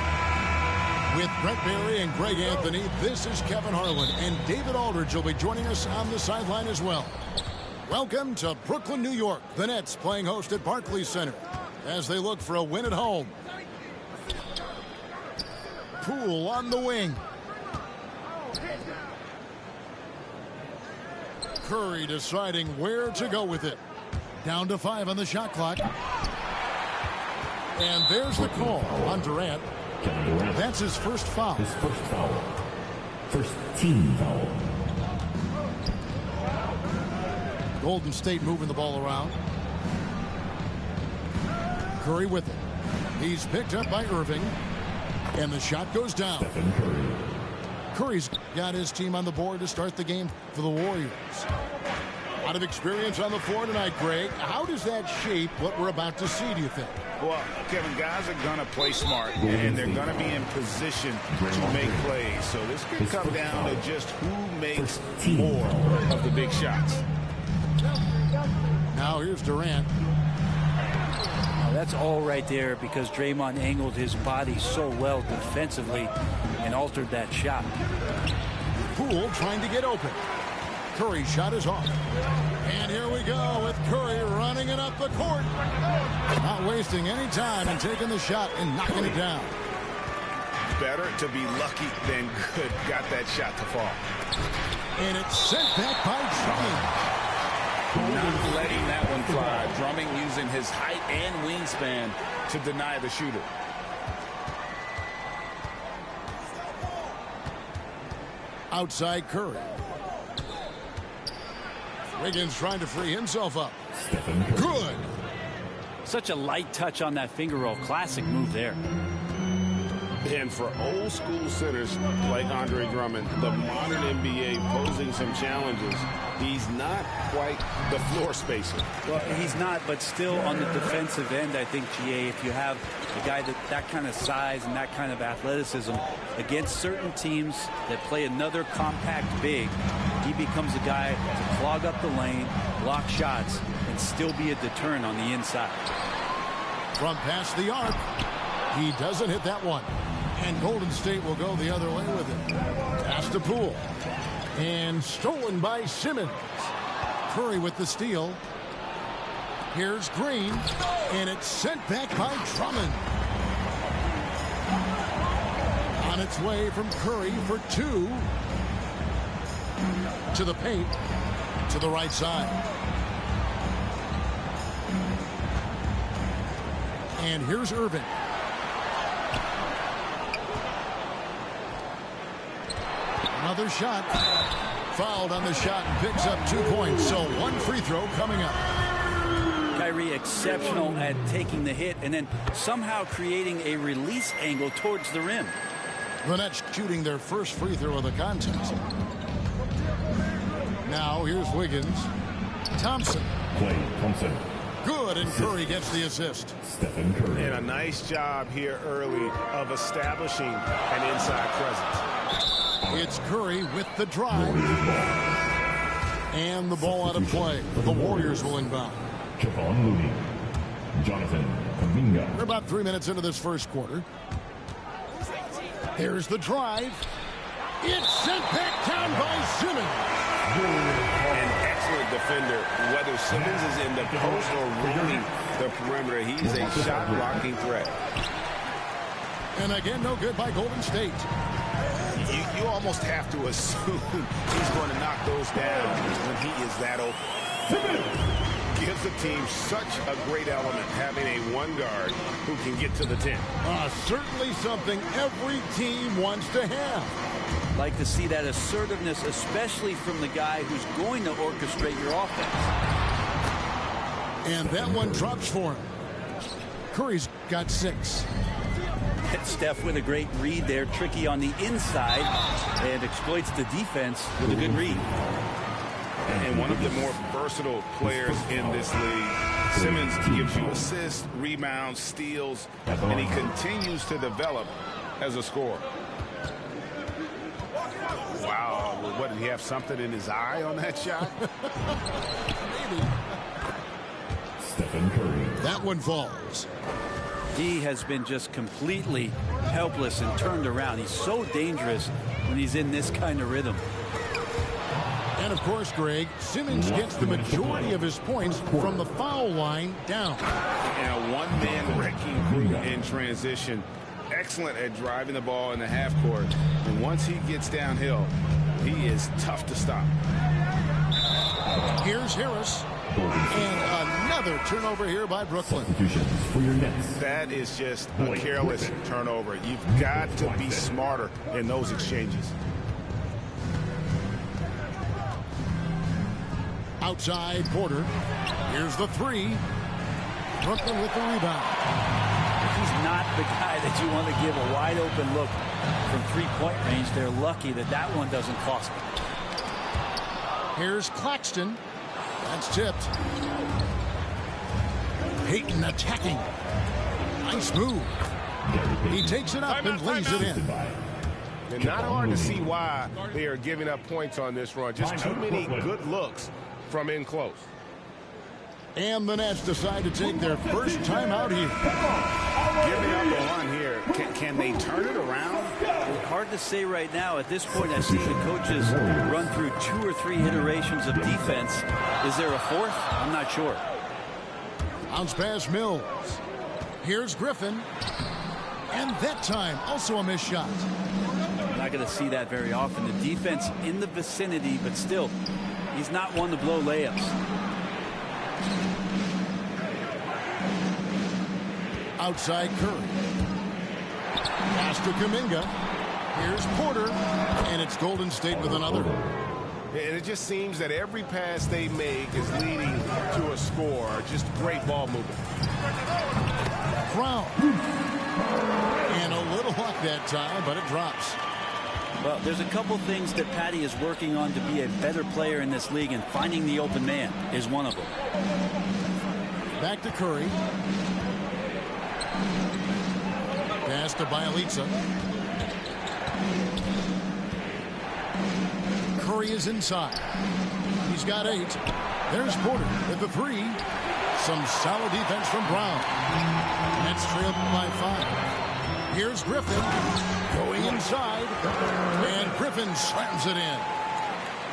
With Brent Barry and Greg Anthony, this is Kevin Harlan, and David Aldridge will be joining us on the sideline as well. Welcome to Brooklyn, New York. The Nets playing host at Barclays Center as they look for a win at home. Poole on the wing. Curry deciding where to go with it. Down to 5 on the shot clock. And there's the call on Durant. That's his first foul. His first foul. First team foul. Golden State moving the ball around. Curry with it. He's picked up by Irving. And the shot goes down. Stephen Curry. Curry's got his team on the board to start the game for the Warriors. A lot of experience on the floor tonight, Greg. How does that shape what we're about to see, do you think? Well, Kevin, guys are going to play smart, and they're going to be in position to make plays. So this could come down to just who makes more of the big shots. Now here's Durant. Now that's all right there because Draymond angled his body so well defensively and altered that shot. Poole trying to get open. Curry's shot is off. And here we go with Curry running it up the court. Not wasting any time and taking the shot and knocking it down. Better to be lucky than good. Got that shot to fall. And it's sent back by Drummond. Not letting that one fly. Drummond using his height and wingspan to deny the shooter. Outside Curry. Wiggins trying to free himself up. Good. Such a light touch on that finger roll. Classic move there. And for old school centers like Andre Drummond, the modern NBA posing some challenges, he's not quite the floor spacer. Well, he's not, but still on the defensive end, I think, GA, if you have a guy that kind of size and that kind of athleticism against certain teams that play another compact big, he becomes a guy to clog up the lane, block shots, and still be a deterrent on the inside. From past the arc, he doesn't hit that one. And Golden State will go the other way with it. Pass to Poole. And stolen by Simmons. Curry with the steal. Here's Green. And it's sent back by Drummond. On its way from Curry for two. To the paint. To the right side. And here's Irvin. Another shot. Fouled on the shot and picks up 2 points. So one free throw coming up. Kyrie exceptional at taking the hit and then somehow creating a release angle towards the rim. The Nets shooting their first free throw of the contest. Now here's Wiggins. Thompson. Klay Thompson. Good, and Curry gets the assist. Stephen Curry. And a nice job here early of establishing an inside presence. It's Curry with the drive. And the ball out of play. The Warriors will inbound. Kevon Looney. Jonathan Kuminga. We're about 3 minutes into this first quarter. Here's the drive. It's sent back down by Simmons. An excellent defender. Whether Simmons is in the post or roaming the perimeter, he's a shot blocking threat. And again, no good by Golden State. You almost have to assume he's going to knock those down when he is that open. Gives the team such a great element having a one guard who can get to the 10. Certainly something every team wants to have. Like to see that assertiveness, especially from the guy who's going to orchestrate your offense. And that one drops for him. Curry's got 6. Steph with a great read there, tricky on the inside, and exploits the defense with a good read. And one of the more versatile players in this league. Simmons gives you assists, rebounds, steals, and he continues to develop as a scorer. Wow, what, did he have something in his eye on that shot? Maybe. Stephen Curry. That one falls. He has been just completely helpless and turned around. He's so dangerous when he's in this kind of rhythm. And of course, Greg, Simmons gets the majority of his points from the foul line down. And a one-man wrecking crew in transition. Excellent at driving the ball in the half court. And once he gets downhill, he is tough to stop. Here's Harris. And another turnover here by Brooklyn. For your Nets. That is just a careless turnover. You've got to be smarter in those exchanges. Outside Porter. Here's the 3. Brooklyn with the rebound. He's not the guy that you want to give a wide open look from three-point range. They're lucky that that one doesn't cost them. Here's Claxton. That's tipped. Payton attacking. Nice move. He takes it up and lays it in. And not hard to see why they are giving up points on this run. Just too many good looks from in close. And the Nets decide to take their first time out here. Giving up a run here. Can they turn it around? Hard to say right now. At this point, I've seen the coaches run through 2 or 3 iterations of defense. Is there a fourth? I'm not sure. Bounce pass Mills. Here's Griffin. And that time, also a missed shot. Not going to see that very often. The defense in the vicinity, but still, he's not one to blow layups. Outside Curry. Pass to Kuminga. Here's Porter, and it's Golden State with another. And it just seems that every pass they make is leading to a score. Just great ball movement. Brown. And a little luck that time, but it drops. Well, there's a couple things that Patty is working on to be a better player in this league, and finding the open man is one of them. Back to Curry. Pass to Bielitsa. Curry is inside. He's got 8. There's Porter with the 3. Some solid defense from Brown. Nets trailed by 5. Here's Griffin going inside, and Griffin slams it in.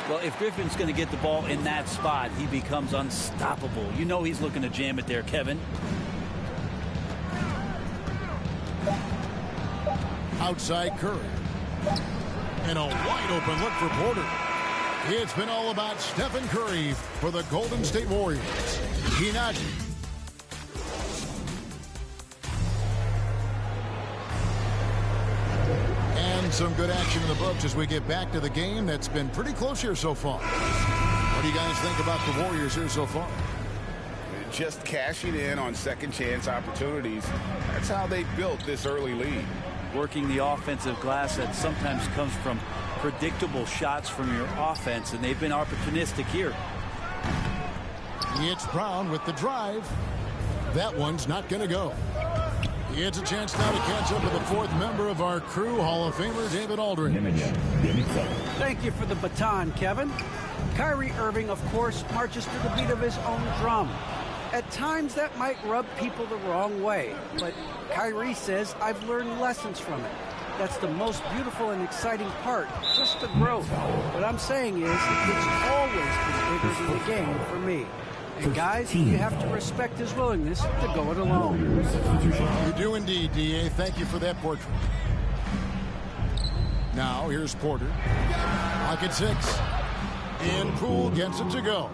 Well, if Griffin's going to get the ball in that spot, he becomes unstoppable. You know he's looking to jam it there, Kevin. Outside Curry. And a wide open look for Porter. It's been all about Stephen Curry for the Golden State Warriors. Hinagi. And some good action in the books as we get back to the game that's been pretty close here so far. What do you guys think about the Warriors here so far? Just cashing in on second chance opportunities. That's how they built this early lead. Working the offensive glass that sometimes comes from predictable shots from your offense, and they've been opportunistic here. It's Brown with the drive. That one's not going to go. It's a chance now to catch up with the 4th member of our crew, Hall of Famer David Aldridge. Thank you for the baton, Kevin. Kyrie Irving, of course, marches to the beat of his own drum. At times, that might rub people the wrong way, but Kyrie says, I've learned lessons from it. That's the most beautiful and exciting part, just the growth. What I'm saying is, it's always been bigger than the game for me. And guys, you have to respect his willingness to go it alone. You do indeed, D.A. Thank you for that portrait. Now, here's Porter. Pocket 6. And Poole gets it to go.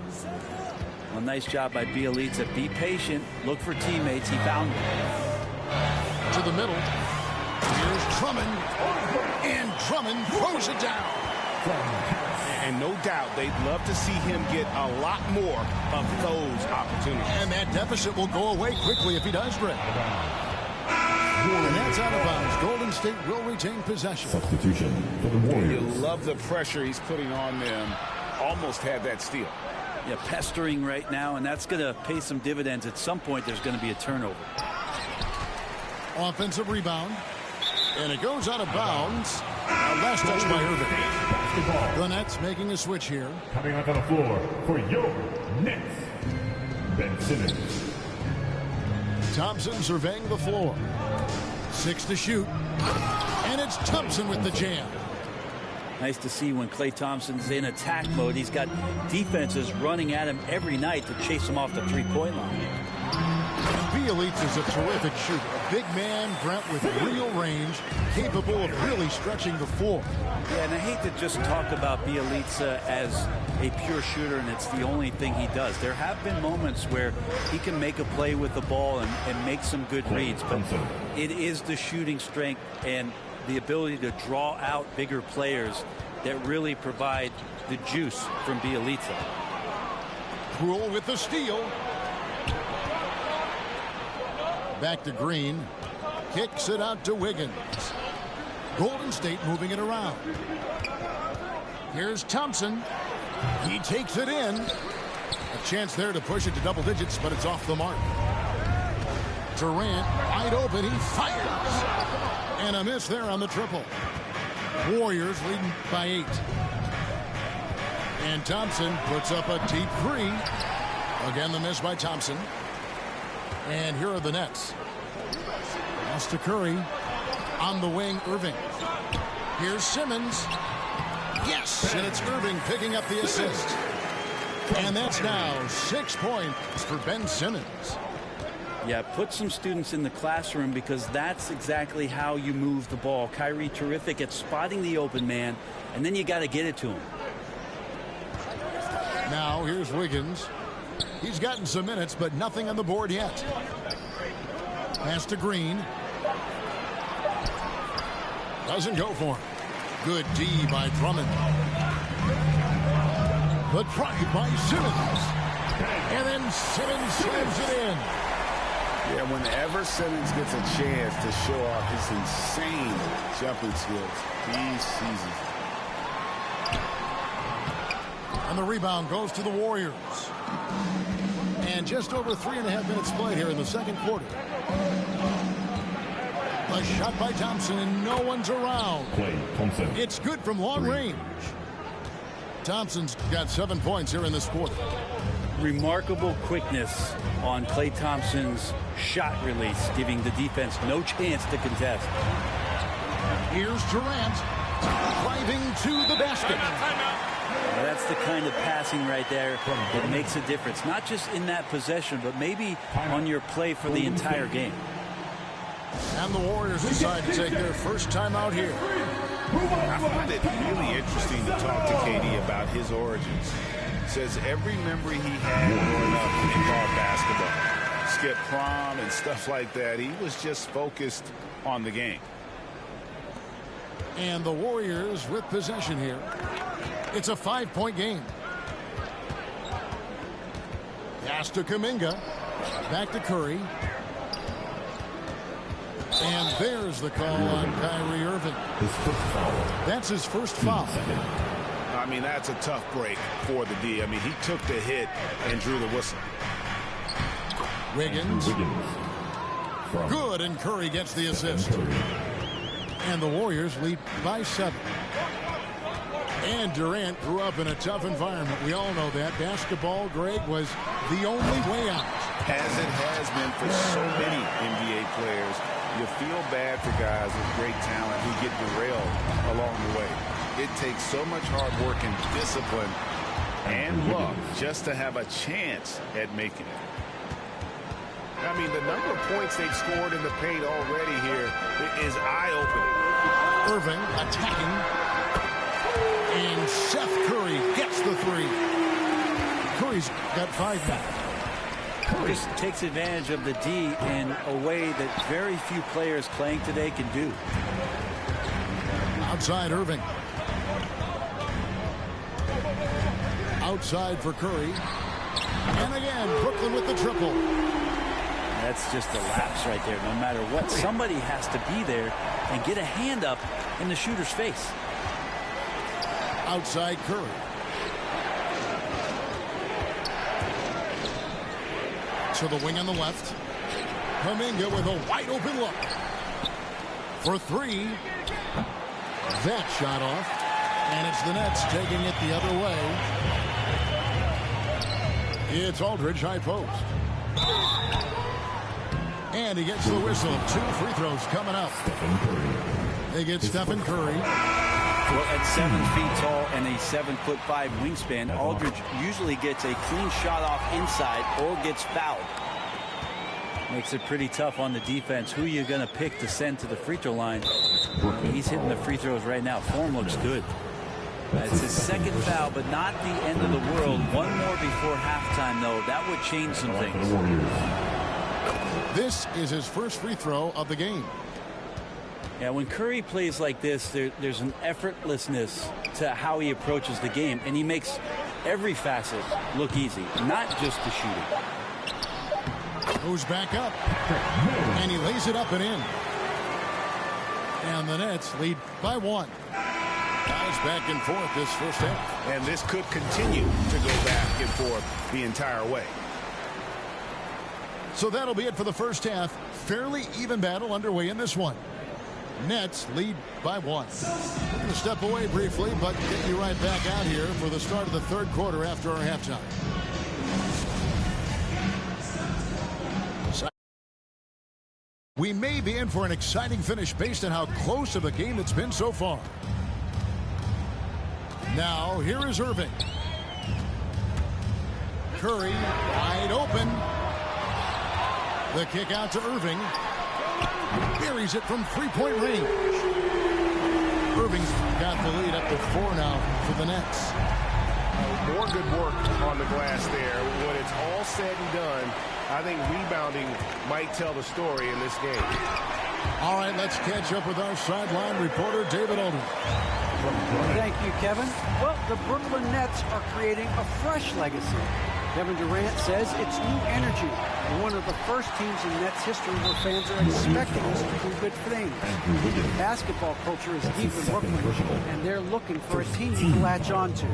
Well, nice job by Bielitsa. Be patient. Look for teammates. He found them. To the middle. Here's Drummond. And Drummond throws it down. And no doubt they'd love to see him get a lot more of those opportunities. And that deficit will go away quickly if he does, Greg. And that's out of bounds. Golden State will retain possession. Substitution for the Warriors. You love the pressure he's putting on them. Almost had that steal. Yeah, pestering right now, and that's going to pay some dividends. At some point, there's going to be a turnover. Offensive rebound. And it goes out of bounds. Last touch by Irving. The Nets making a switch here. Coming onto the floor for your Nets, Ben Simmons. Thompson surveying the floor. 6 to shoot. And it's Thompson with the jam. Nice to see when Klay Thompson's in attack mode. He's got defenses running at him every night to chase him off the three-point line. Bielitsa is a terrific shooter. A big man, Brent, with real range, capable of really stretching the floor. Yeah, and I hate to just talk about Bielitsa as a pure shooter and it's the only thing he does. There have been moments where he can make a play with the ball and make some good reads, but it is the shooting strength and the ability to draw out bigger players that really provide the juice from Bielitsa. Poole with the steal. Back to Green. Kicks it out to Wiggins. Golden State moving it around. Here's Thompson. He takes it in. A chance there to push it to double digits, but it's off the mark. Durant wide open. He fires. And a miss there on the triple. Warriors leading by 8. And Thompson puts up a deep 3. Again, the miss by Thompson. And here are the Nets. Pass to Curry. On the wing, Irving. Here's Simmons. Yes, and it's Irving picking up the assist. And that's now 6 points for Ben Simmons. Yeah, put some students in the classroom because that's exactly how you move the ball. Kyrie terrific at spotting the open man, and then you got to get it to him. Now here's Wiggins. He's gotten some minutes, but nothing on the board yet. Pass to Green. Doesn't go for him. Good D by Drummond. The drive by Simmons. And then Simmons slams it in. Yeah, whenever Simmons gets a chance to show off his insane jumping skills, he seizes it. And the rebound goes to the Warriors. And just over 3.5 minutes played here in the second quarter. A shot by Thompson, and no one's around. It's good from long range. Thompson's got 7 points here in this quarter. Remarkable quickness on Klay Thompson's shot release, giving the defense no chance to contest. Here's Durant driving to the basket. Now that's the kind of passing right there that makes a difference, not just in that possession, but maybe on your play for the entire game. And the Warriors decide to take their first time out here. I find it really interesting to talk to KD about his origins. Says every memory he had growing up involved basketball. Skip prom and stuff like that. He was just focused on the game. And the Warriors with possession here. It's a 5-point game. Pass to Kuminga. Back to Curry. And there's the call on Kyrie Irving. That's his first foul. I mean, that's a tough break for the D. I mean, he took the hit and drew the whistle. Wiggins. Good, and Curry gets the assist. And the Warriors lead by 7. And Durant grew up in a tough environment. We all know that. Basketball, Greg, was the only way out. As it has been for so many NBA players, you feel bad for guys with great talent who get derailed along the way. It takes so much hard work and discipline and luck just to have a chance at making it. I mean, the number of points they've scored in the paint already here is eye-opening. Irving attacking. And Seth Curry gets the 3. Curry's got 5 now. Just takes advantage of the D in a way that very few players playing today can do. Outside Irving. Outside for Curry. And again, Brooklyn with the triple. That's just a lapse right there. No matter what, somebody has to be there and get a hand up in the shooter's face. Outside Curry. To the wing on the left. Kuminga with a wide open look. For 3. That shot off. And it's the Nets taking it the other way. It's Aldridge high post. And he gets the whistle. 2 free throws coming up. They get Stephen Curry. Well, at 7 feet tall and a 7'5" wingspan, Aldridge usually gets a clean shot off inside or gets fouled. Makes it pretty tough on the defense. Who you going to pick to send to the free throw line? He's hitting the free throws right now. Form looks good. It's his second foul, but not the end of the world. One more before halftime, though. That would change some things. This is his first free throw of the game. Yeah, when Curry plays like this, there's an effortlessness to how he approaches the game, and he makes every facet look easy, not just the shooting. Goes back up, and he lays it up and in. And the Nets lead by 1. Guys back and forth this first half. And this could continue to go back and forth the entire way. So that'll be it for the first half. Fairly even battle underway in this one. Nets lead by 1. We're going to step away briefly, but get you right back out here for the start of the third quarter after our halftime. We may be in for an exciting finish based on how close of a game it's been so far. Now, here is Irving. Curry wide open. The kick out to Irving. Buries it from 3-point range. Irving's got the lead up to 4 now for the Nets. More good work on the glass there. When it's all said and done, I think rebounding might tell the story in this game. All right, let's catch up with our sideline reporter, David Aldridge. Thank you, Kevin. Well, the Brooklyn Nets are creating a fresh legacy. Kevin Durant says it's new energy. We're one of the first teams in Nets history where fans are expecting us to do good things. Basketball culture is deep in Brooklyn, and they're looking for a team to latch on to.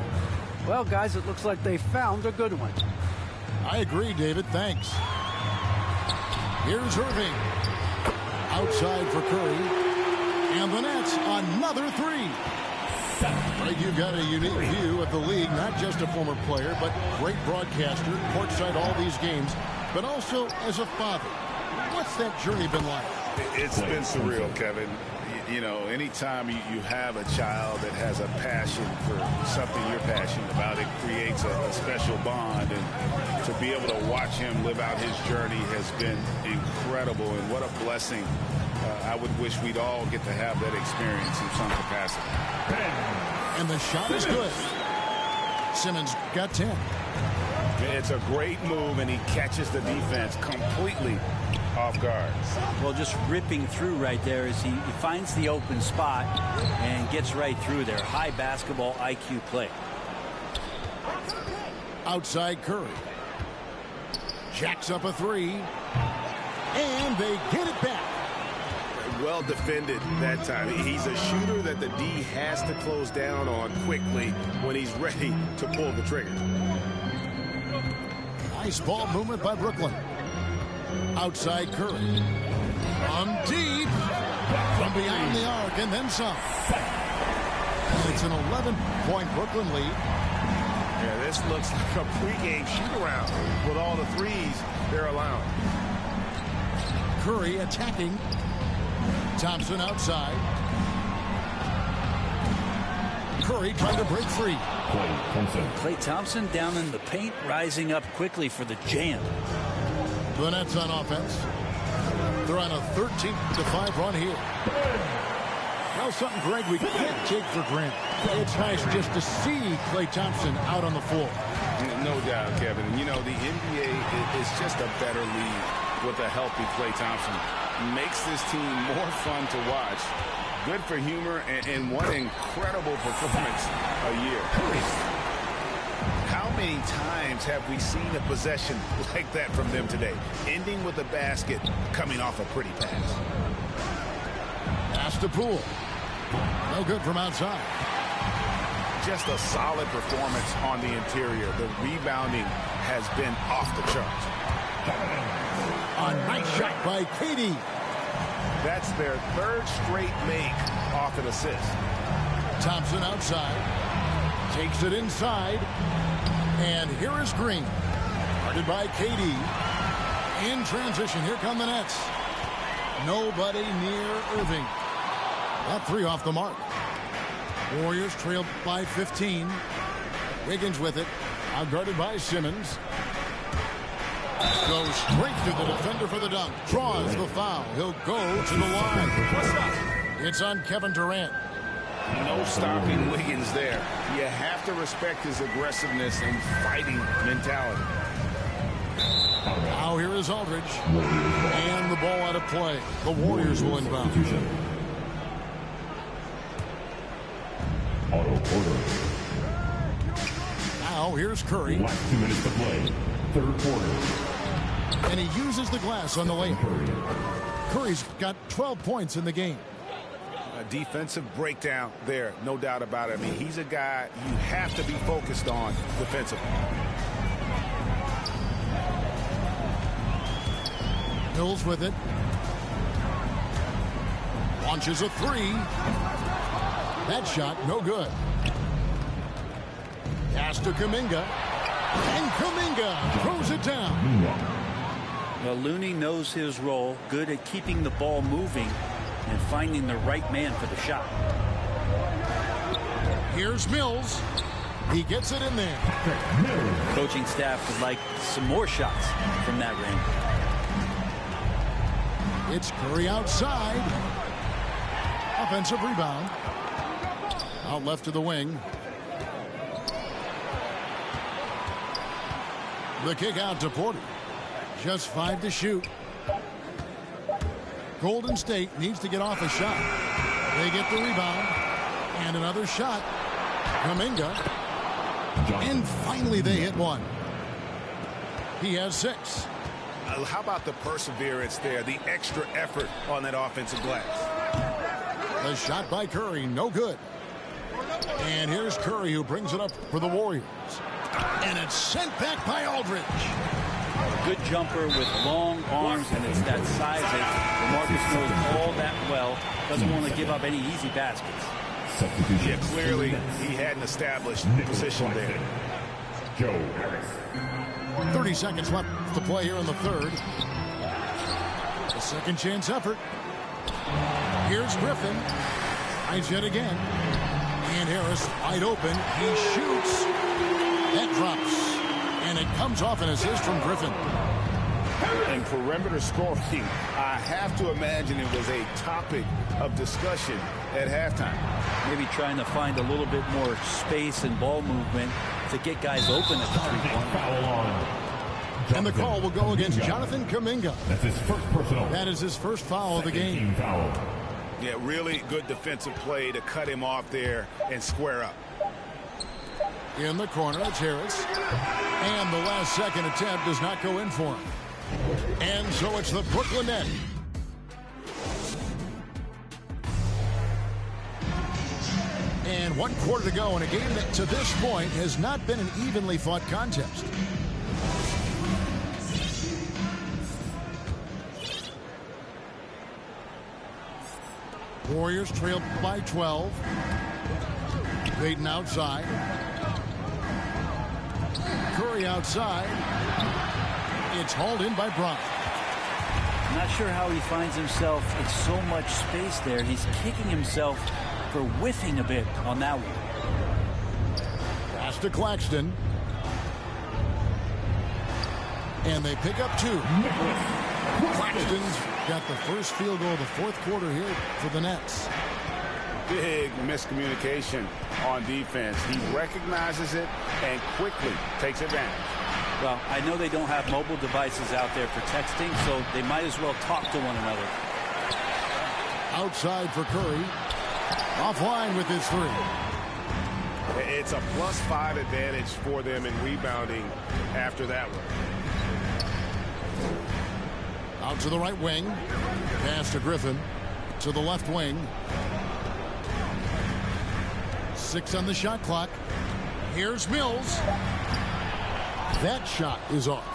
Well, guys, it looks like they found a good one. I agree, David. Thanks. Here's Irving. Outside for Curry. And the Nets, another three. Greg, you've got a unique view of the league, not just a former player, but great broadcaster, courtside all these games, but also as a father. What's that journey been like? It's been surreal, Kevin. You know, anytime you have a child that has a passion for something you're passionate about, it creates a special bond. And to be able to watch him live out his journey has been incredible. And what a blessing. I would wish we'd all get to have that experience in some capacity. And the shot is good. Simmons got 10. It's a great move, and he catches the defense completely off guard. Well, just ripping through right there as he finds the open spot and gets right through there. High basketball IQ play. Outside Curry. Jacks up a three. And they get it back. Well defended that time. He's a shooter that the D has to close down on quickly when he's ready to pull the trigger. Nice ball movement by Brooklyn. Outside Curry. From deep. From behind the arc and then some. It's an 11-point Brooklyn lead. Yeah, this looks like a pregame shoot-around with all the threes they're allowing. Curry attacking. Thompson outside. Curry trying to break free. Klay Thompson down in the paint, rising up quickly for the jam. The Nets on offense. They're on a 13-5 run here. Well, something, Greg, we can't take for granted. It's nice just to see Klay Thompson out on the floor. No doubt, Kevin. You know, the NBA is just a better league with a healthy Klay Thompson. Makes this team more fun to watch. Good for humor, and one incredible performance a year. How many times have we seen a possession like that from them today? Ending with a basket, coming off a pretty pass. Pass to Poole. No good from outside. Just a solid performance on the interior. The rebounding has been off the charts. A nice shot by Katie. That's their third straight make off an assist. Thompson outside. Takes it inside. And here is Green. Guarded by Katie. In transition, here come the Nets. Nobody near Irving. That three off the mark. Warriors trailed by 15. Wiggins with it. Out guarded by Simmons. Goes straight to the defender for the dunk. Draws the foul. He'll go to the line. It's on Kevin Durant. No stopping Wiggins there. You have to respect his aggressiveness and fighting mentality. Now here is Aldridge. And the ball out of play. The Warriors will inbound. Auto quarter. Now here's Curry. Last 2 minutes to play. Third quarter. And he uses the glass on the layup. Curry's got 12 points in the game. A defensive breakdown there, no doubt about it. I mean, he's a guy you have to be focused on defensively. Mills with it. Launches a three. That shot, no good. Pass to Kuminga. And Kuminga throws it down. Well, Looney knows his role, good at keeping the ball moving and finding the right man for the shot. Here's Mills. He gets it in there. Coaching staff would like some more shots from that range. It's Curry outside. Offensive rebound. Out left to the wing. The kick out to Porter. Just 5 to shoot. Golden State needs to get off a shot. They get the rebound. And another shot. Kuminga. And finally they hit one. He has 6. How about the perseverance there, the extra effort on that offensive glass? The shot by Curry, no good. And here's Curry, who brings it up for the Warriors. And it's sent back by Aldridge. Good jumper with long arms, and it's that size that Marcus knows all that well. Doesn't want to give up any easy baskets. Yeah, clearly he had an established position there. Joe Harris. 30 seconds left to play here in the third. A second chance effort. Here's Griffin. Tries yet again. And Harris wide open. He shoots. That drops. And it comes off an assist from Griffin. And perimeter scoring, I have to imagine it was a topic of discussion at halftime. Maybe trying to find a little bit more space and ball movement to get guys open at the three-point. And the call will go against Jonathan Kuminga. That's his first personal. That is his first foul of the game. Yeah, really good defensive play to cut him off there and square up. In the corner, it's Harris. And the last second attempt does not go in for him. And so it's the Brooklyn Nets. And 1 quarter to go in a game that to this point has not been an evenly fought contest. Warriors trail by 12. Payton outside. Curry outside. It's hauled in by Bryant. I'm not sure how he finds himself in so much space there. He's kicking himself for whiffing a bit on that one. Pass to Claxton. And they pick up 2. Claxton's got the first field goal of the fourth quarter here for the Nets. Big miscommunication on defense. He recognizes it and quickly takes advantage. Well, I know they don't have mobile devices out there for texting, so they might as well talk to one another. Outside for Curry. Offline with his 3. It's a +5 advantage for them in rebounding after that one. Out to the right wing. Pass to Griffin. To the left wing. 6 on the shot clock. Here's Mills. That shot is off.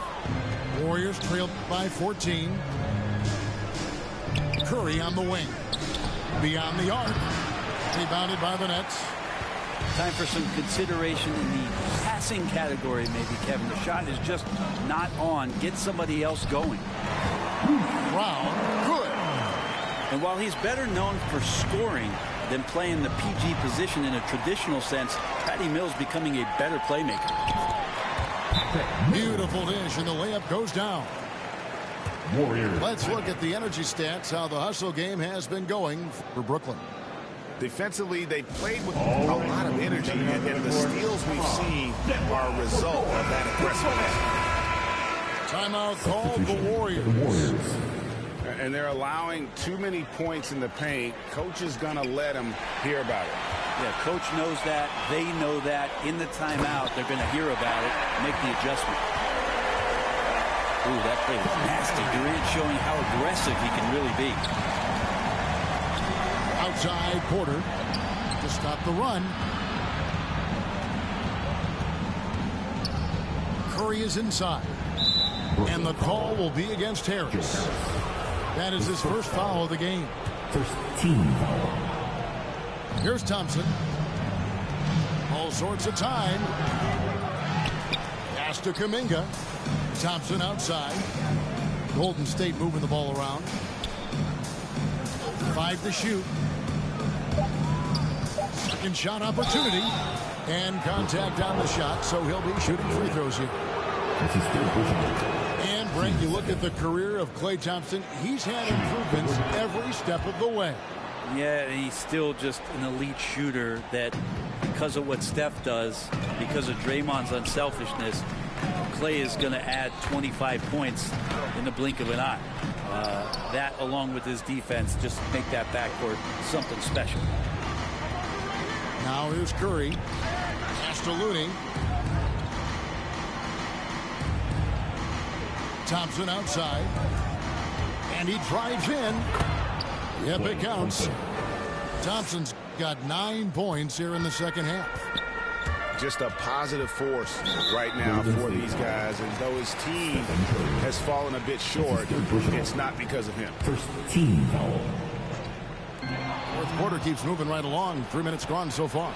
Warriors trailed by 14. Curry on the wing. Beyond the arc. Rebounded by the Nets. Time for some consideration in the passing category, maybe, Kevin. The shot is just not on. Get somebody else going. Brown, good. And while he's better known for scoring than playing the PG position in a traditional sense, Patty Mills becoming a better playmaker. Beautiful dish, and the layup goes down. Warriors. Let's look at the energy stats, how the hustle game has been going for Brooklyn. Defensively, they played with a lot of energy, and the steals we've seen are a result of that aggressiveness. Timeout called the Warriors. And they're allowing too many points in the paint. Coach is going to let them hear about it. Yeah, coach knows that. They know that. In the timeout, they're going to hear about it, make the adjustment. Ooh, that play was nasty. Durant showing how aggressive he can really be. Outside Porter to stop the run. Curry is inside. And the call will be against Harris. That is his first foul of the game. First team foul. Here's Thompson. All sorts of time. Pass to Kuminga. Thompson outside. Golden State moving the ball around. 5 to shoot. Second shot opportunity. And contact on the shot, so he'll be shooting free throws here. And Brent, you look at the career of Klay Thompson, he's had improvements every step of the way. Yeah, he's still just an elite shooter that, because of what Steph does, because of Draymond's unselfishness, Clay is going to add 25 points in the blink of an eye. That, along with his defense, just make that backcourt something special. Now here's Curry. Pass to Looney. Thompson outside. And he drives in. Yep, it counts. Thompson's got 9 points here in the second half. Just a positive force right now for these guys. And though his team has fallen a bit short, it's not because of him. First team foul. Fourth quarter keeps moving right along. 3 minutes gone so far.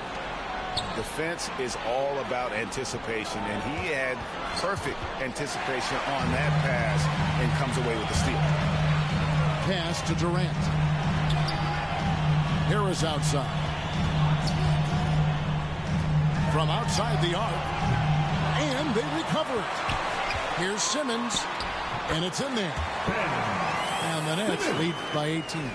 Defense is all about anticipation, and he had perfect anticipation on that pass and comes away with the steal. Pass to Durant. Harris outside. From outside the arc. And they recover it. Here's Simmons. And it's in there. And the Nets lead by 18.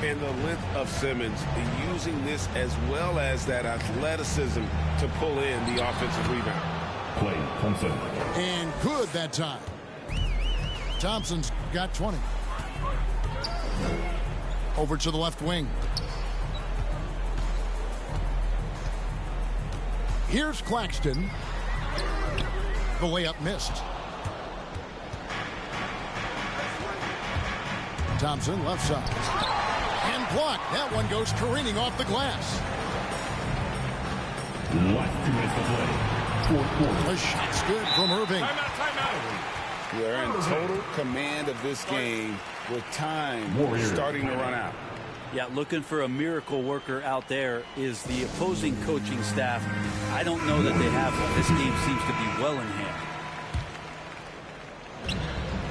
And the length of Simmons using this as well as that athleticism to pull in the offensive rebound. Clay Thompson. And good that time. Thompson's got 20. Over to the left wing. Here's Claxton. The layup missed. Thompson left side. And blocked. That one goes careening off the glass. Left to miss the play. Fourth quarter. The shot's good from Irving. Timeout. They're in total command of this game with time starting to run out. Yeah, looking for a miracle worker out there is the opposing coaching staff. I don't know that they have one. This game seems to be well in hand.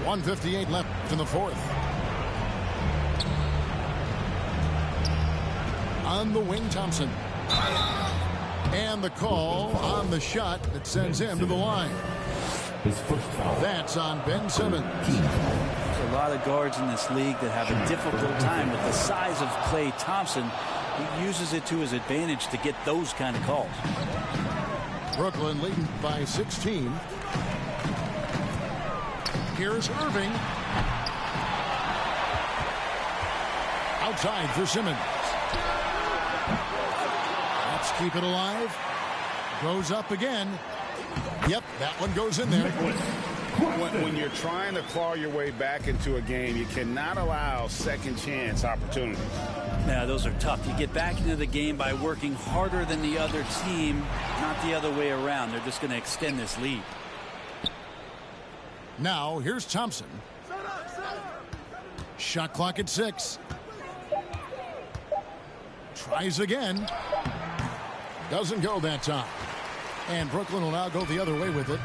1:58 left in the fourth. On the wing, Thompson. And the call on the shot that sends him to the line. His first foul. That's on Ben Simmons. There's a lot of guards in this league that have a difficult time with the size of Klay Thompson. He uses it to his advantage to get those kind of calls. Brooklyn leading by 16. Here's Irving. Outside for Simmons. Let's keep it alive. Goes up again. Yep, that one goes in there. When you're trying to claw your way back into a game, you cannot allow second chance opportunities. Yeah, those are tough. You get back into the game by working harder than the other team, not the other way around. They're just going to extend this lead. Now, here's Thompson. Shot clock at 6. Tries again. Doesn't go that time. And Brooklyn will now go the other way with it.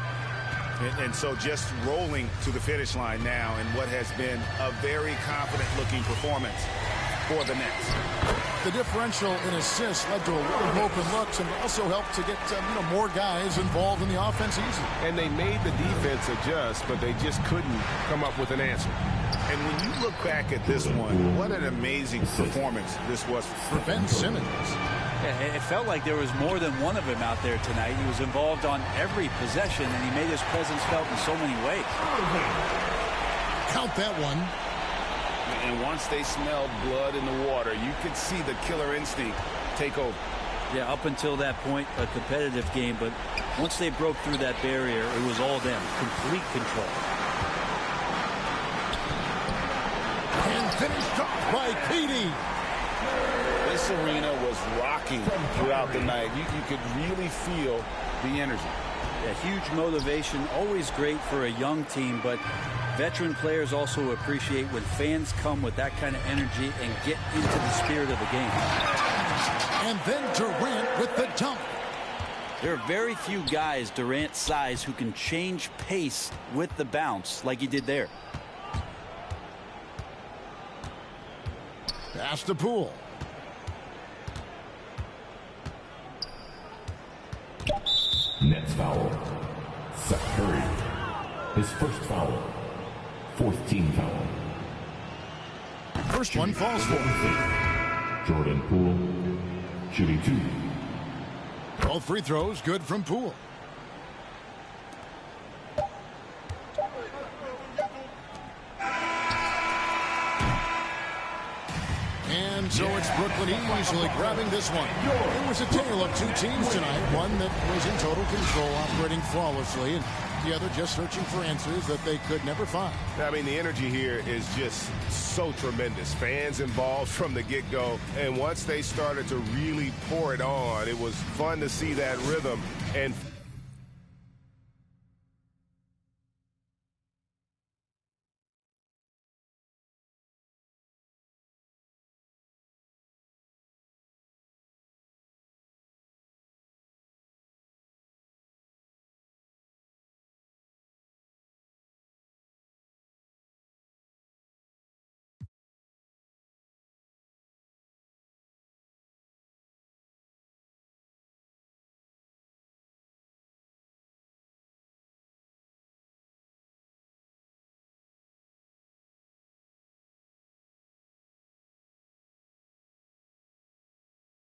And so just rolling to the finish line now in what has been a very confident-looking performance for the Nets. The differential in assists led to a lot of open looks and also helped to get more guys involved in the offense easy. And they made the defense adjust, but they just couldn't come up with an answer. And when you look back at this one, what an amazing performance this was for Ben Simmons. Yeah, it felt like there was more than one of him out there tonight. He was involved on every possession, and he made his presence felt in so many ways. Count that one. And once they smelled blood in the water, you could see the killer instinct take over. Yeah, up until that point, a competitive game, but once they broke through that barrier, it was all them. Complete control. And finished off by Petey. This arena was rocking throughout the night. You could really feel the energy. Yeah, huge motivation, always great for a young team, but veteran players also appreciate when fans come with that kind of energy and get into the spirit of the game. And then Durant with the dunk. There are very few guys Durant's size who can change pace with the bounce like he did there. Pass to Poole. Nets foul. Seth Curry. His first foul. Fourth team foul. First one falls for Jordan Poole. Shooting 2. Both free throws good from Poole. And so it's Brooklyn easily grabbing this one. It was a tale of two teams tonight. One that was in total control, operating flawlessly, and the other just searching for answers that they could never find. I mean, the energy here is just so tremendous. Fans involved from the get-go. And once they started to really pour it on, it was fun to see that rhythm and